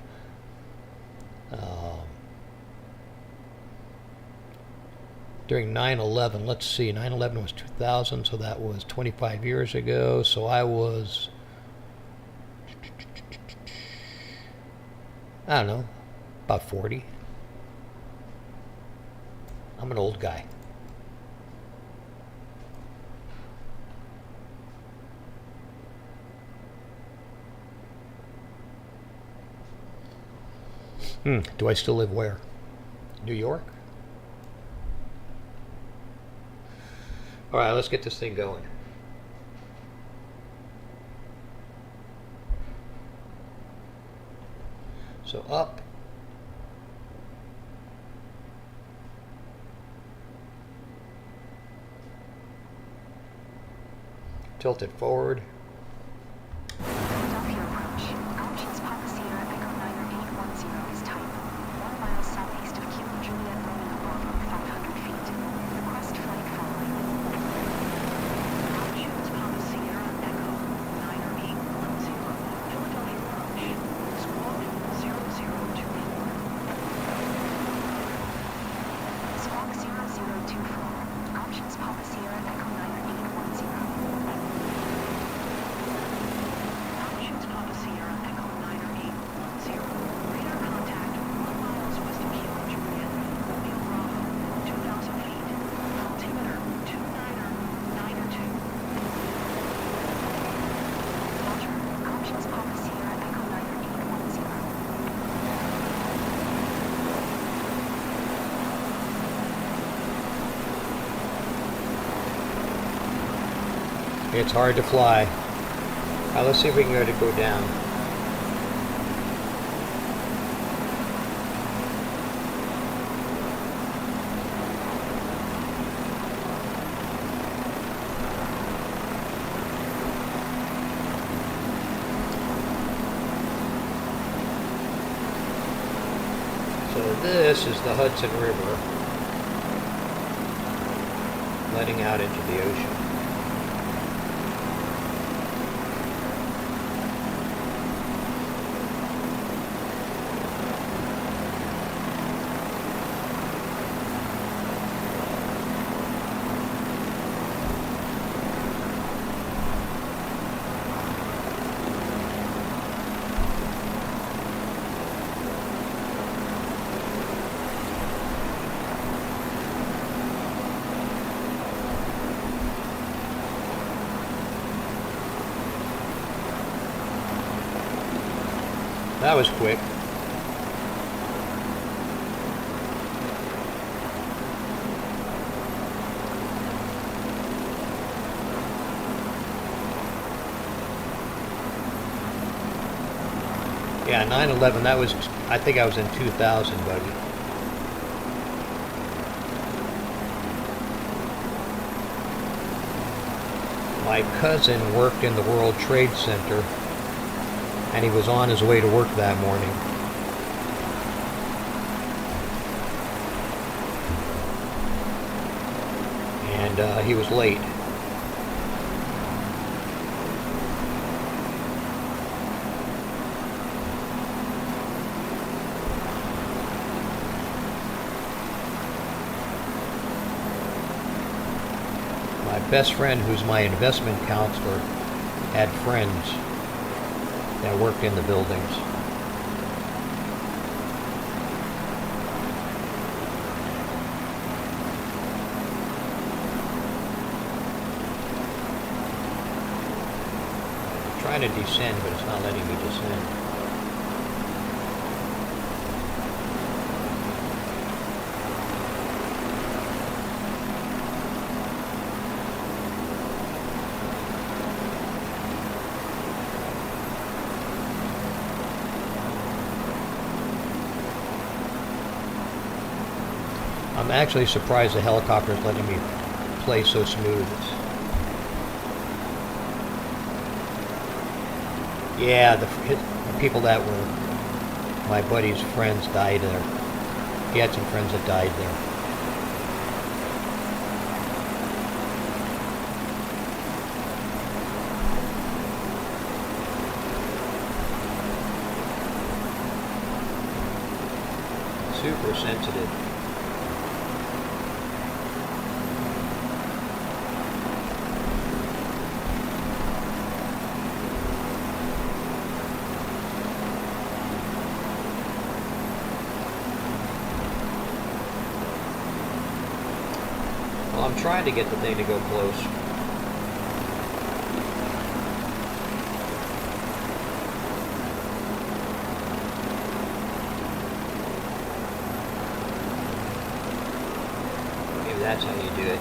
During 9/11, let's see, 9/11 was 2000, so that was 25 years ago. So I was, I don't know, about 40. I'm an old guy. Do I still live where? New York? All right, let's get this thing going. So up. Tilt it forward. Philadelphia approach. Options Papa Sierra Echo 9810 is type. 1 mile southeast of Kilo Juliet Roman Above 500 feet. Request flight following. Options Papa Sierra Echo 9810. Philadelphia approach. Squawk 0024. Squawk 0024. Options Papa Sierra Echo 9810. Options Papa Sierra Echo 9810. Radar contact 1 miles west of Kilo Juliet. Romeo Bravo 2,000 feet. Altimeter 2992. Roger. Options Papa Sierra Echo 9810. It's hard to fly. Now let's see if we can get it to go down. So this is the Hudson River letting out into the ocean. That was quick. Yeah, 9/11, that was, I think I was in 2000, buddy. My cousin worked in the World Trade Center, and he was on his way to work that morning. And he was late. My best friend, who's my investment counselor, had friends that worked in the buildings. I'm trying to descend, but it's not letting me descend. I'm actually surprised the helicopter is letting me play so smooth. Yeah, the people that were my buddy's friends died there. He had some friends that died there. super sensitive. Well, I'm trying to get the thing to go close. Maybe that's how you do it.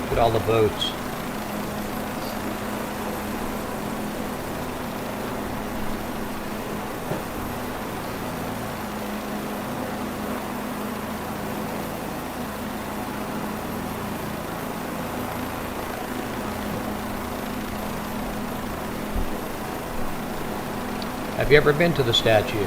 Look at all the boats. Have you ever been to the statue?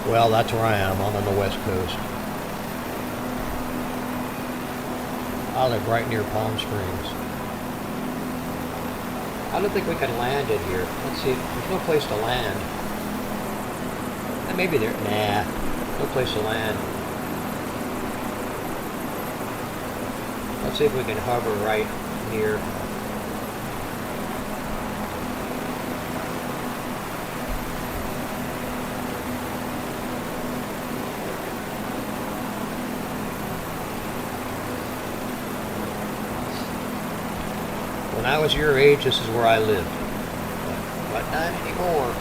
Well, that's where I am. I'm on the west coast. I live right near Palm Springs. I don't think we can land it here. Let's see. There's no place to land. Maybe there. Nah. No place to land. Let's see if we can hover right near. When I was your age, this is where I lived. But not anymore.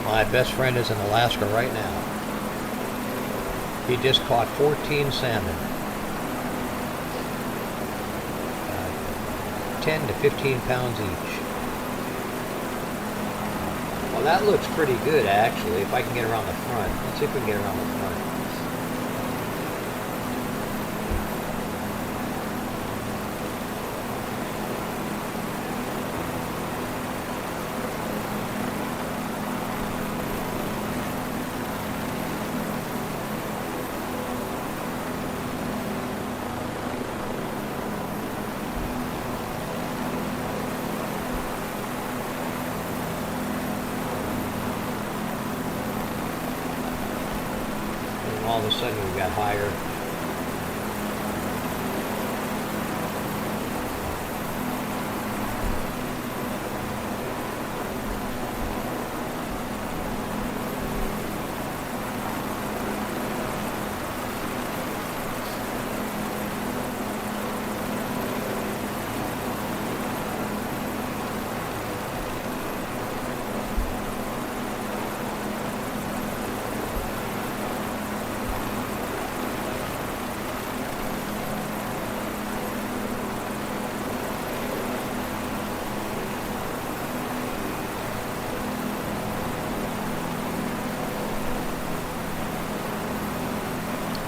My best friend is in Alaska right now. He just caught 14 salmon. 10 to 15 pounds each. Well, that looks pretty good, actually, if I can get around the front. Let's see if we can get around the front. All of a sudden we got higher.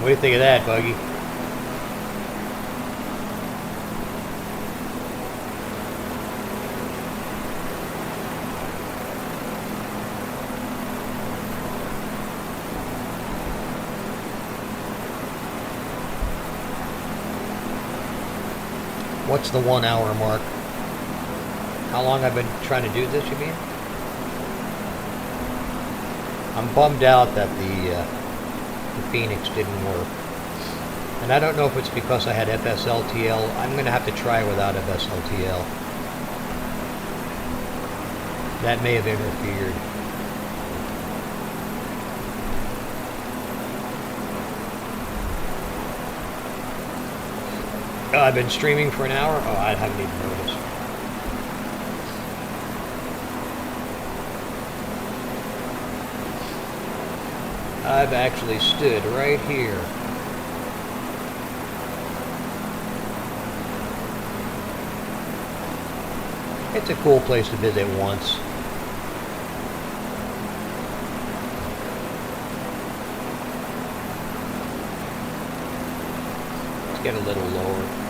What do you think of that, Buggy? What's the 1 hour mark? How long I've been trying to do this, you mean? I'm bummed out that the Phoenix didn't work. And I don't know if it's because I had FSLTL. I'm going to have to try without FSLTL. That may have interfered. Oh, I've been streaming for an hour? Oh, I haven't even noticed. I've actually stood right here. It's a cool place to visit once. Let's get a little lower.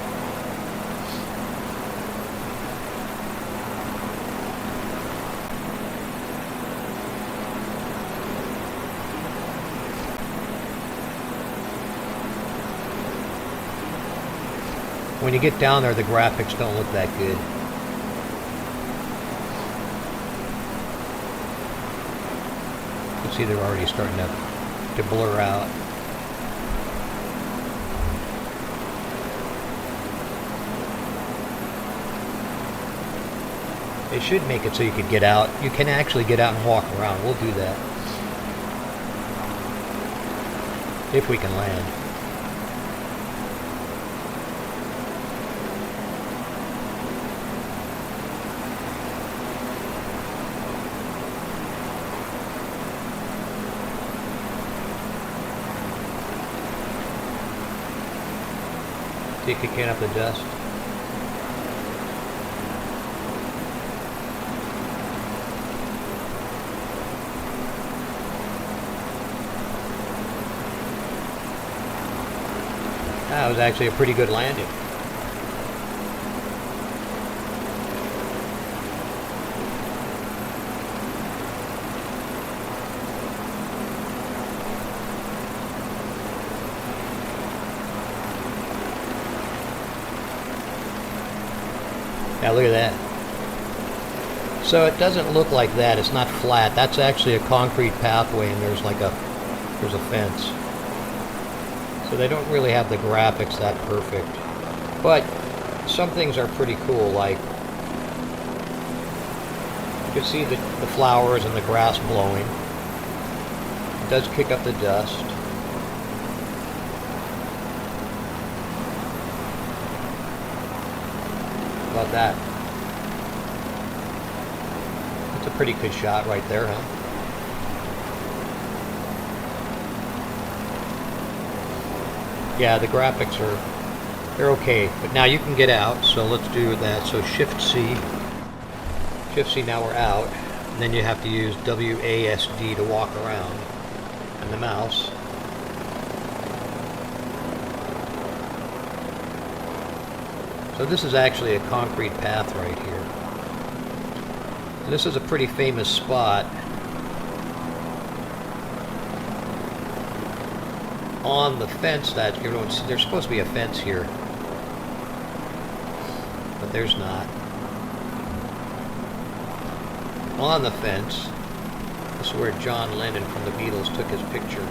When you get down there, the graphics don't look that good. You can see they're already starting to blur out. They should make it so you could get out. You can actually get out and walk around. We'll do that. If we can land. See if you can up the dust. That was actually a pretty good landing. Now look at that. So it doesn't look like that. It's not flat. That's actually a concrete pathway, and there's a fence. So they don't really have the graphics that perfect. But some things are pretty cool, like you can see the flowers and the grass blowing. It does kick up the dust. How about that? That's a pretty good shot right there, huh? Yeah, the graphics they're okay, but now you can get out, so let's do that. So Shift C, now we're out, and then you have to use WASD to walk around, and the mouse. So this is actually a concrete path right here. And this is a pretty famous spot on the fence that you don't see. There's supposed to be a fence here, but there's not. On the fence, this is where John Lennon from the Beatles took his picture.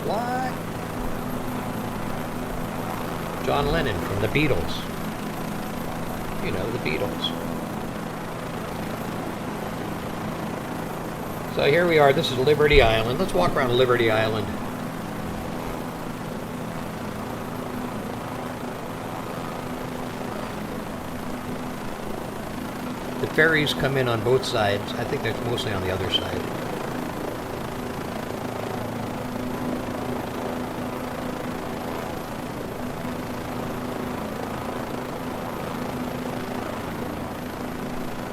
What? John Lennon from the Beatles. You know, the Beatles. So here we are. This is Liberty Island. Let's walk around Liberty Island. The ferries come in on both sides. I think that's mostly on the other side.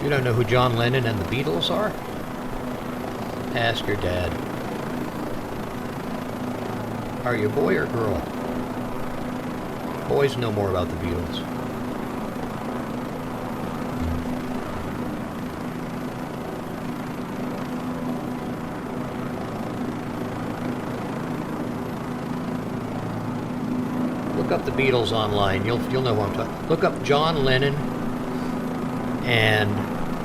You don't know who John Lennon and the Beatles are? Ask your dad. Are you a boy or girl? Boys know more about the Beatles. Look up the Beatles online. You'll know what I'm talking. Look up John Lennon and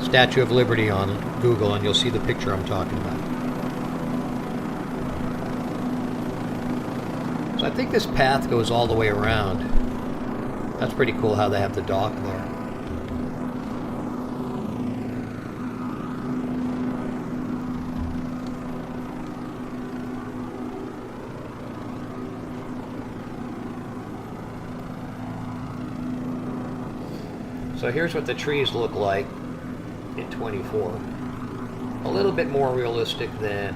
Statue of Liberty on Google, and you'll see the picture I'm talking about. So I think this path goes all the way around. That's pretty cool how they have the dock there. So here's what the trees look like in 24. A little bit more realistic than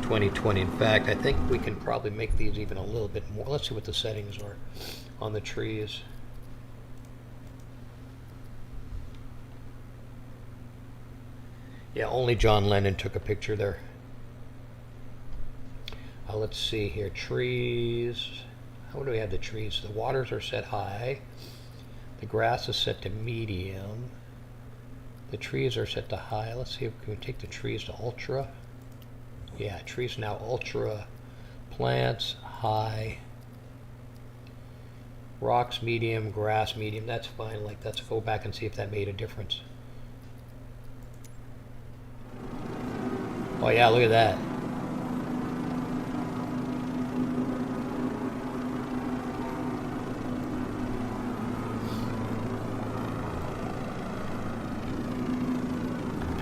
2020. In fact, I think we can probably make these even a little bit more. Let's see what the settings are on the trees. Yeah, only John Lennon took a picture there. Let's see here. Trees. How do we have the trees? The waters are set high. The grass is set to medium. The trees are set to high. Let's see if we can take the trees to ultra. Yeah, trees now ultra. Plants high. Rocks medium. Grass medium. That's fine. Like, let's go back and see if that made a difference. Oh yeah, look at that.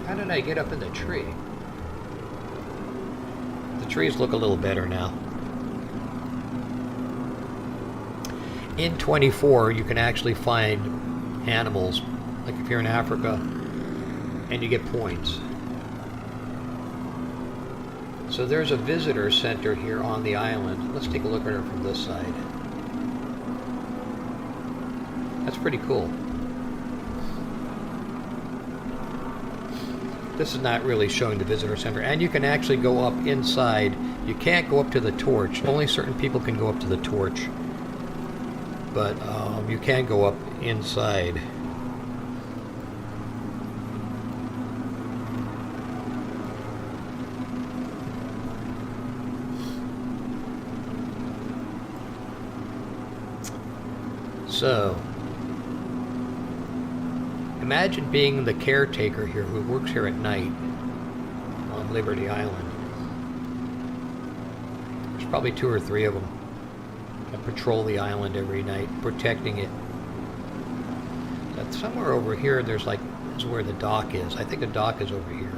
How did I get up in the tree? The trees look a little better now. In 24, you can actually find animals, like if you're in Africa, and you get points. So there's a visitor center here on the island. Let's take a look at her from this side. That's pretty cool. This is not really showing the visitor center. And you can actually go up inside. You can't go up to the torch. Only certain people can go up to the torch. But you can go up inside. So, imagine being the caretaker here who works here at night on Liberty Island. There's probably 2 or 3 of them that patrol the island every night, protecting it. But somewhere over here, there's like, this is where the dock is. I think the dock is over here.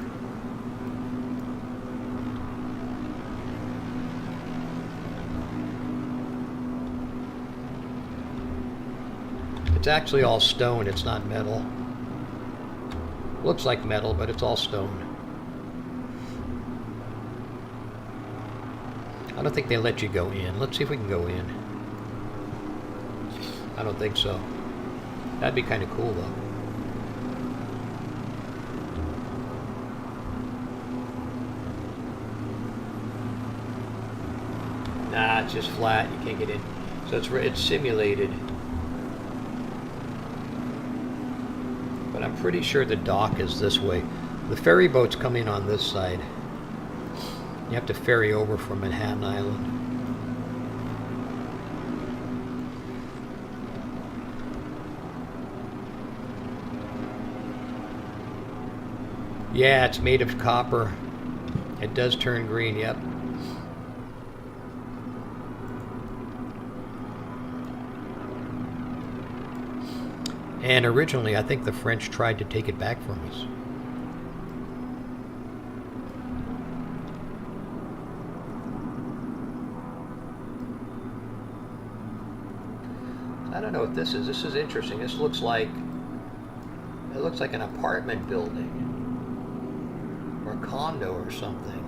It's actually all stone, it's not metal. Looks like metal, but it's all stone. I don't think they let you go in. Let's see if we can go in. I don't think so. That'd be kind of cool, though. Nah, it's just flat. You can't get in. So it's simulated. But I'm pretty sure the dock is this way. The ferry boats come in on this side. You have to ferry over from Manhattan Island. Yeah, it's made of copper. It does turn green, yep. And originally, I think the French tried to take it back from us. I don't know what this is. This is interesting. This looks like, it looks like an apartment building or a condo or something.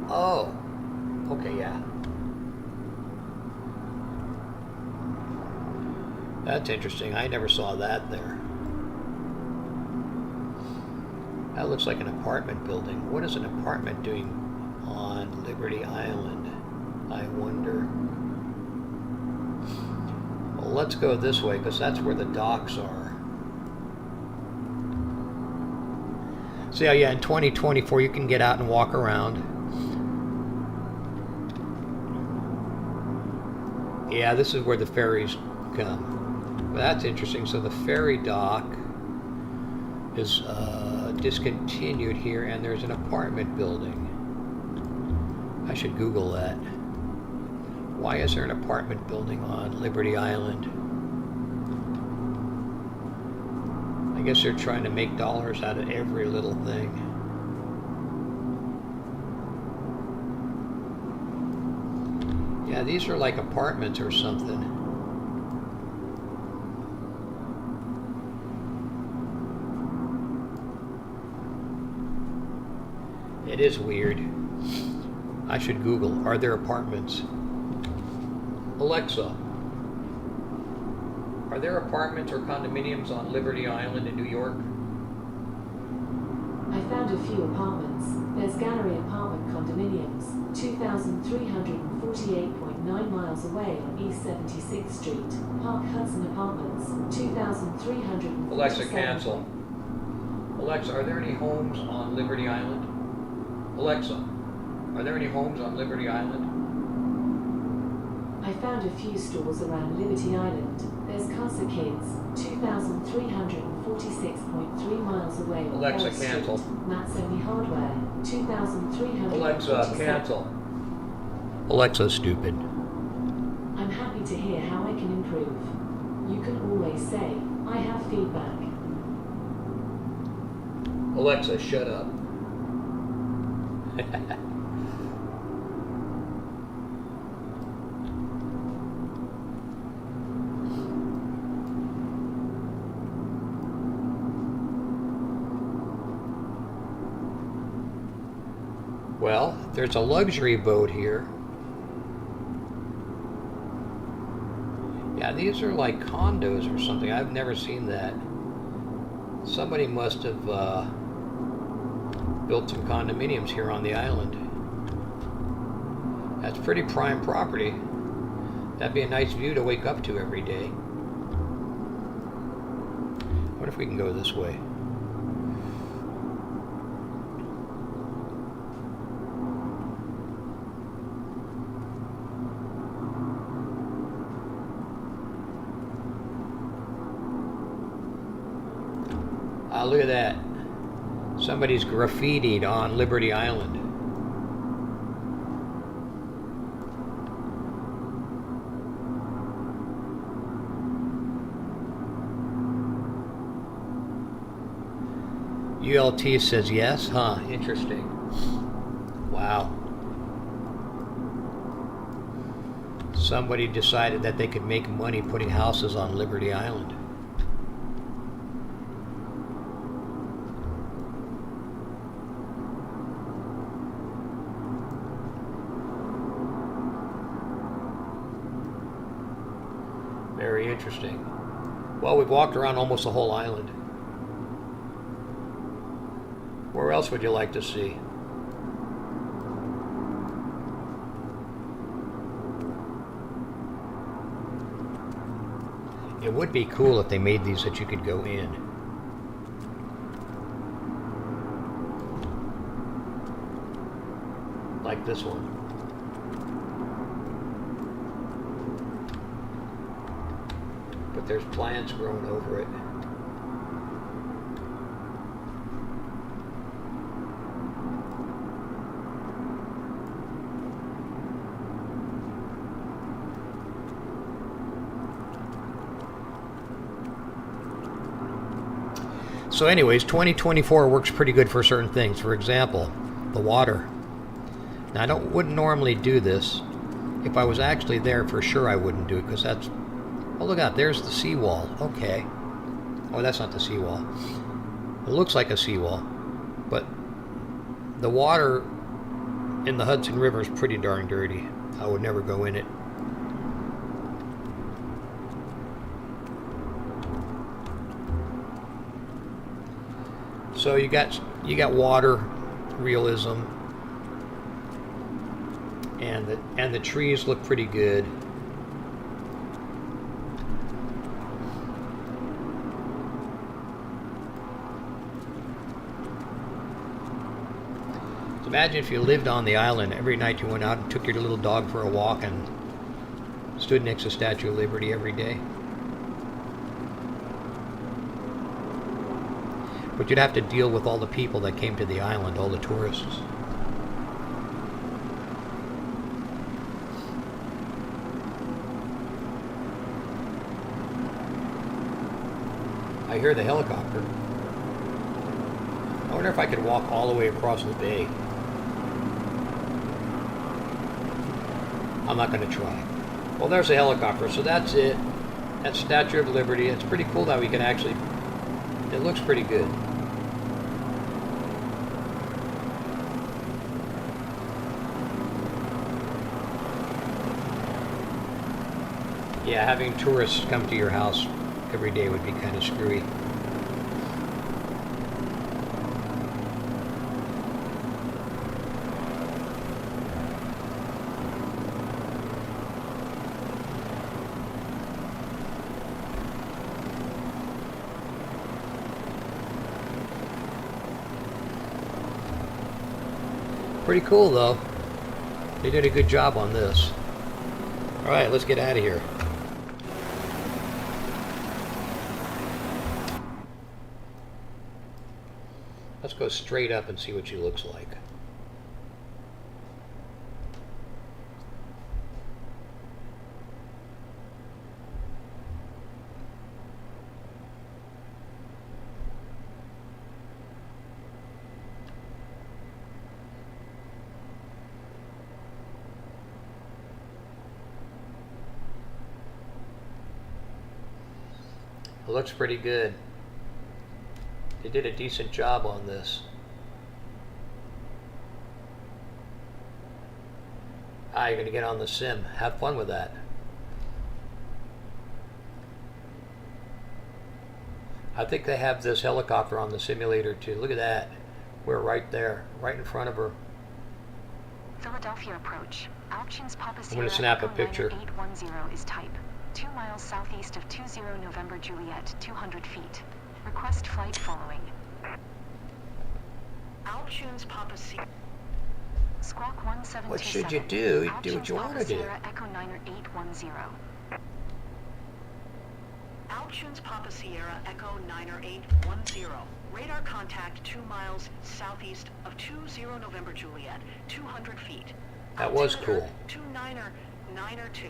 Oh, okay, yeah. That's interesting. I never saw that there. That looks like an apartment building. What is an apartment doing on Liberty Island? I wonder. Well, let's go this way because that's where the docks are. So yeah, in 2024 you can get out and walk around. Yeah, this is where the ferries come. Well, that's interesting. So the ferry dock is discontinued here, and there's an apartment building. I should Google that. Why is there an apartment building on Liberty Island? I guess they're trying to make dollars out of every little thing. Yeah, these are like apartments or something. It is weird. I should Google, are there apartments? Alexa, are there apartments or condominiums on Liberty Island in New York? I found a few apartments. There's Gallery Apartment Condominiums, 2,348.9 miles away on East 76th Street. Park Hudson Apartments, 2,300. Alexa, cancel. Alexa, are there any homes on Liberty Island? Alexa, are there any homes on Liberty Island? I found a few stores around Liberty Island. There's Casa Kids, 2,346.3 miles away on Alexa, Earl Street. cancel. Mazzoni Hardware, 2,300. Alexa, cancel. Alexa's stupid. I'm happy to hear how I can improve. You can always say, I have feedback. Alexa, shut up. Well, there's a luxury boat here. Yeah, these are like condos or something. I've never seen that. Somebody must have built some condominiums here on the island. That's pretty prime property. That'd be a nice view to wake up to every day. What if we can go this way? Ah, look at that. Somebody's graffitied on Liberty Island. ULT says yes? Huh, interesting. Wow. Somebody decided that they could make money putting houses on Liberty Island. Very interesting. Well, we've walked around almost the whole island. Where else would you like to see? It would be cool if they made these that you could go in. Like this one. But there's plants growing over it. So anyways, 2024 works pretty good for certain things. For example, the water. Now I wouldn't normally do this. If I was actually there, for sure I wouldn't do it, because that's... Oh, look out, there's the seawall. Okay. Oh, that's not the seawall. It looks like a seawall, but the water in the Hudson River is pretty darn dirty. I would never go in it. So you got water realism, and the trees look pretty good. So imagine if you lived on the island. Every night you went out and took your little dog for a walk and stood next to Statue of Liberty every day. But you'd have to deal with all the people that came to the island, all the tourists. I hear the helicopter. I wonder if I could walk all the way across the bay. I'm not going to try. Well, there's a helicopter, so that's it. That's Statue of Liberty. It's pretty cool that we can actually... It looks pretty good. Yeah, having tourists come to your house every day would be kind of screwy. Pretty cool though. They did a good job on this. Alright, let's get out of here. Let's go straight up and see what she looks like. It looks pretty good. They did a decent job on this. You're going to get on the sim. Have fun with that. I think they have this helicopter on the simulator too. Look at that. We're right there, right in front of her. Philadelphia approach. Options Papa I'm going to snap a picture. 810 is type. 2 miles southeast of 20 November Juliet, 200 feet. Request flight following. Altunes Papa Sierra. Squawk 1727. What should you do? You do what you want to do. Echo 9er 810. Altunes Papa Sierra Echo 9er 810. Radar contact 2 miles southeast of 20 November Juliet, 200 feet. That was Altimeter cool. 29er 9er 2.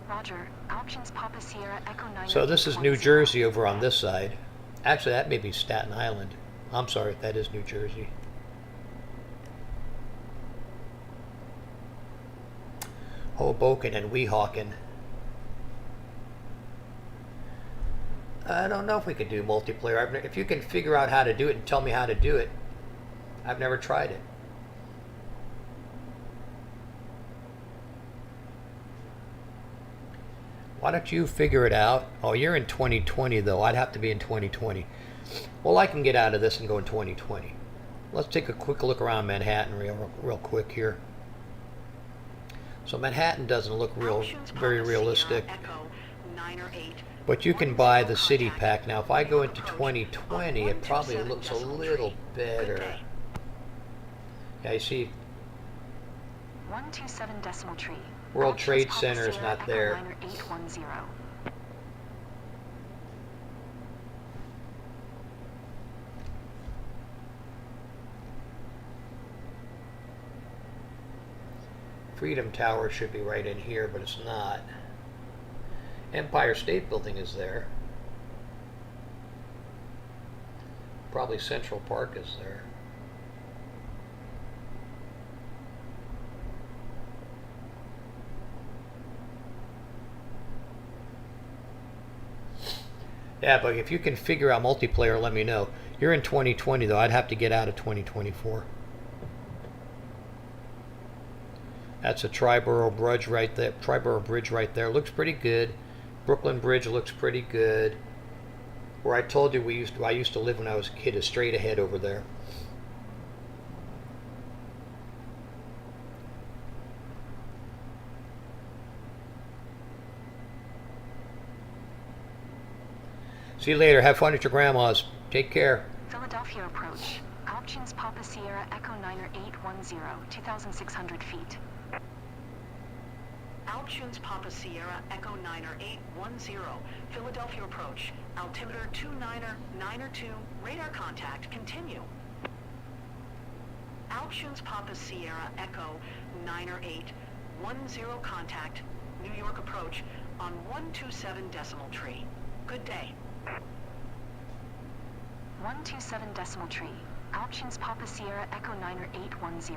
Roger. Options Papa Sierra Echo 9er. So this is New Jersey over on this side. Actually, that may be Staten Island. I'm sorry, that is New Jersey. Hoboken and Weehawken. I don't know if we could do multiplayer. If you can figure out how to do it and tell me how to do it. I've never tried it. Why don't you figure it out? Oh, you're in 2020 though. I'd have to be in 2020. Well, I can get out of this and go in 2020. Let's take a quick look around Manhattan real quick here. So Manhattan doesn't look very realistic. But you can buy the city pack. Now if I go into 2020, it probably looks a little better. Yeah, you see 127 decimal tree. World Options Trade Papa Center is Sierra not Echo there. 9er 810. Freedom Tower should be right in here, but it's not. Empire State Building is there. Probably Central Park is there. Yeah, but if you can figure out multiplayer, let me know. You're in 2020 though. I'd have to get out of 2024. That's a Triborough Bridge right there. Triborough Bridge right there. Looks pretty good. Brooklyn Bridge looks pretty good. where I told you I used to live when I was a kid, is straight ahead over there. See you later. Have fun at your grandma's. Take care. Philadelphia approach. Options Papa Sierra Echo Niner 810, 2,600 feet. Altunes Papa Sierra Echo Niner 810, Philadelphia approach. Altimeter 2992, radar contact, continue. Altunes Papa Sierra Echo Niner 810, contact, New York approach on 127 decimal tree. Good day. 127 decimal tree. Options Papa Sierra Echo Niner 810.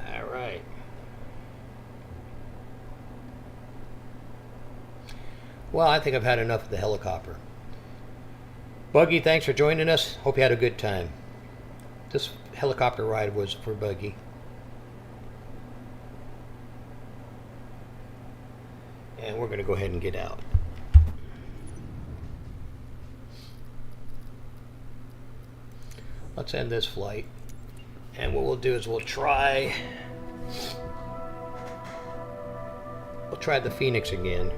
All right. Well, I think I've had enough of the helicopter. Buggy, thanks for joining us. Hope you had a good time. This helicopter ride was for Buggy. And we're going to go ahead and get out. Let's end this flight. And what we'll do is we'll try the Phoenix again.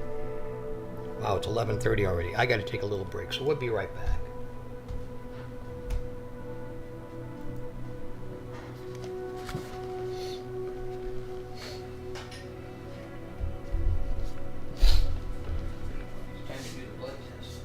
Wow, it's 11:30 already. I got to take a little break, so we'll be right back. Time to do the blood test.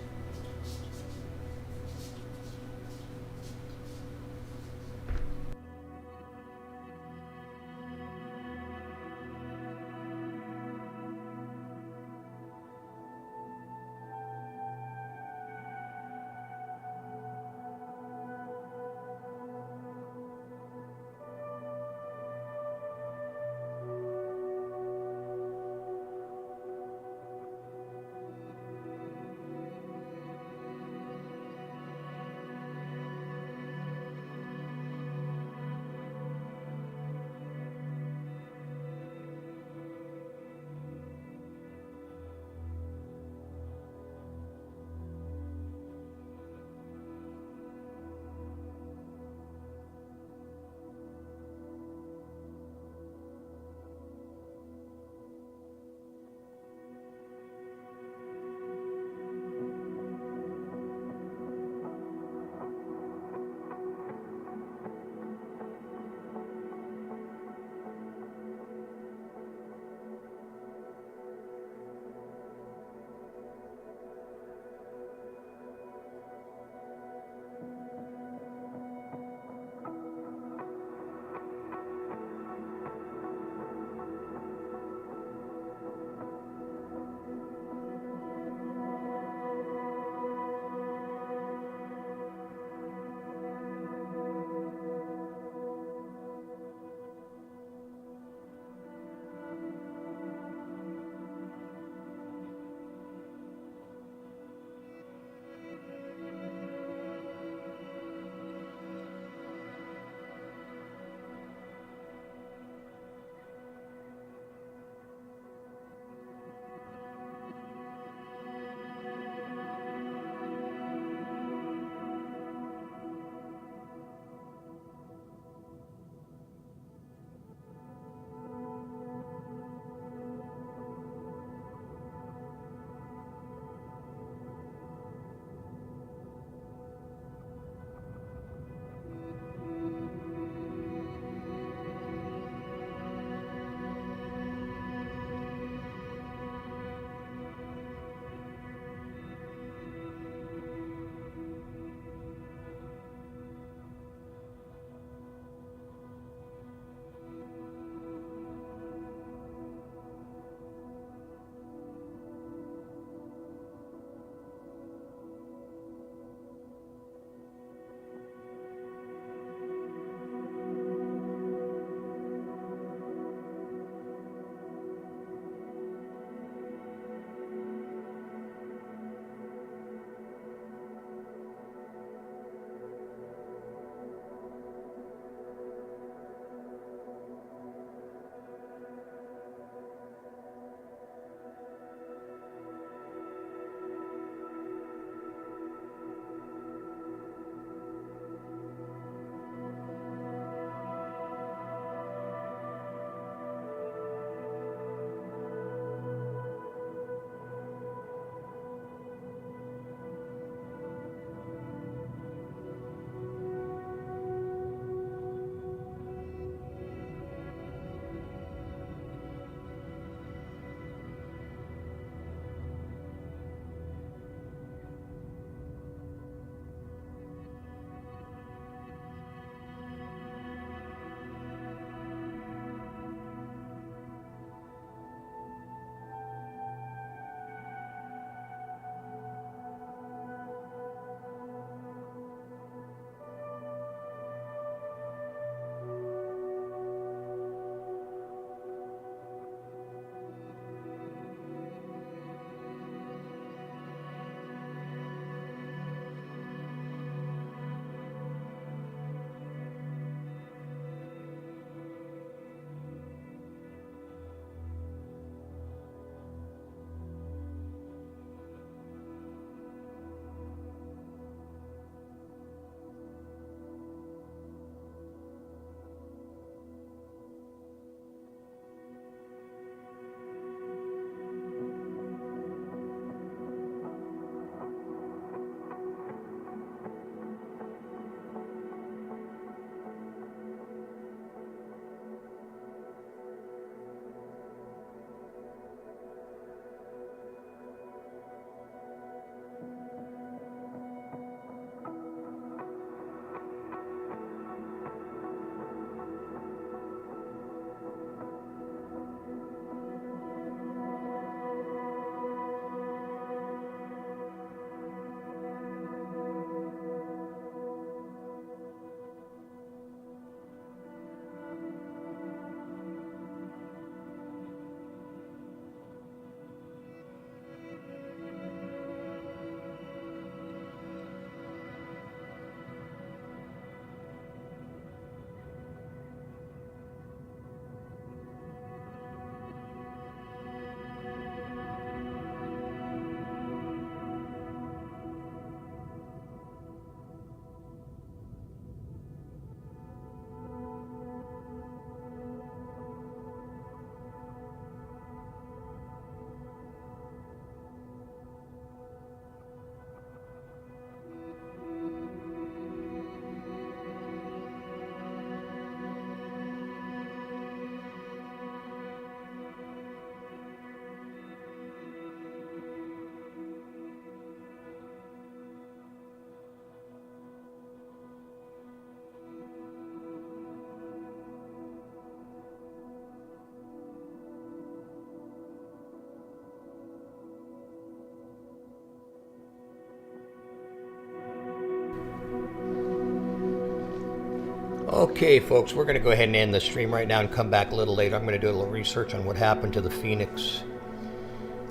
Okay, folks, we're going to go ahead and end the stream right now and come back a little later. I'm going to do a little research on what happened to the Phoenix.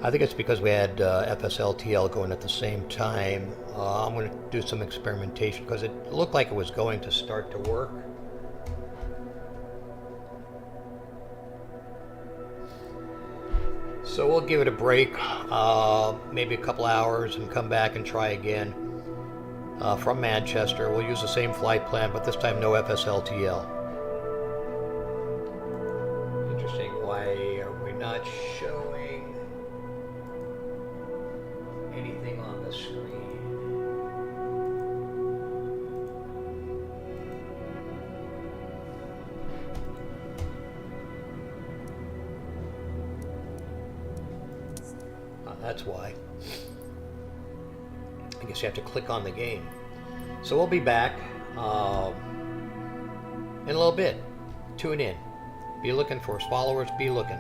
I think it's because we had FSLTL going at the same time. I'm going to do some experimentation because it looked like it was going to start to work. So we'll give it a break, maybe a couple hours, and come back and try again. From Manchester. We'll use the same flight plan, but this time no FSLTL. Interesting. Why are we not showing anything on the screen? That's why. I guess you have to click on the game. So we'll be back in a little bit. Tune in. Be looking for us, followers. Be looking.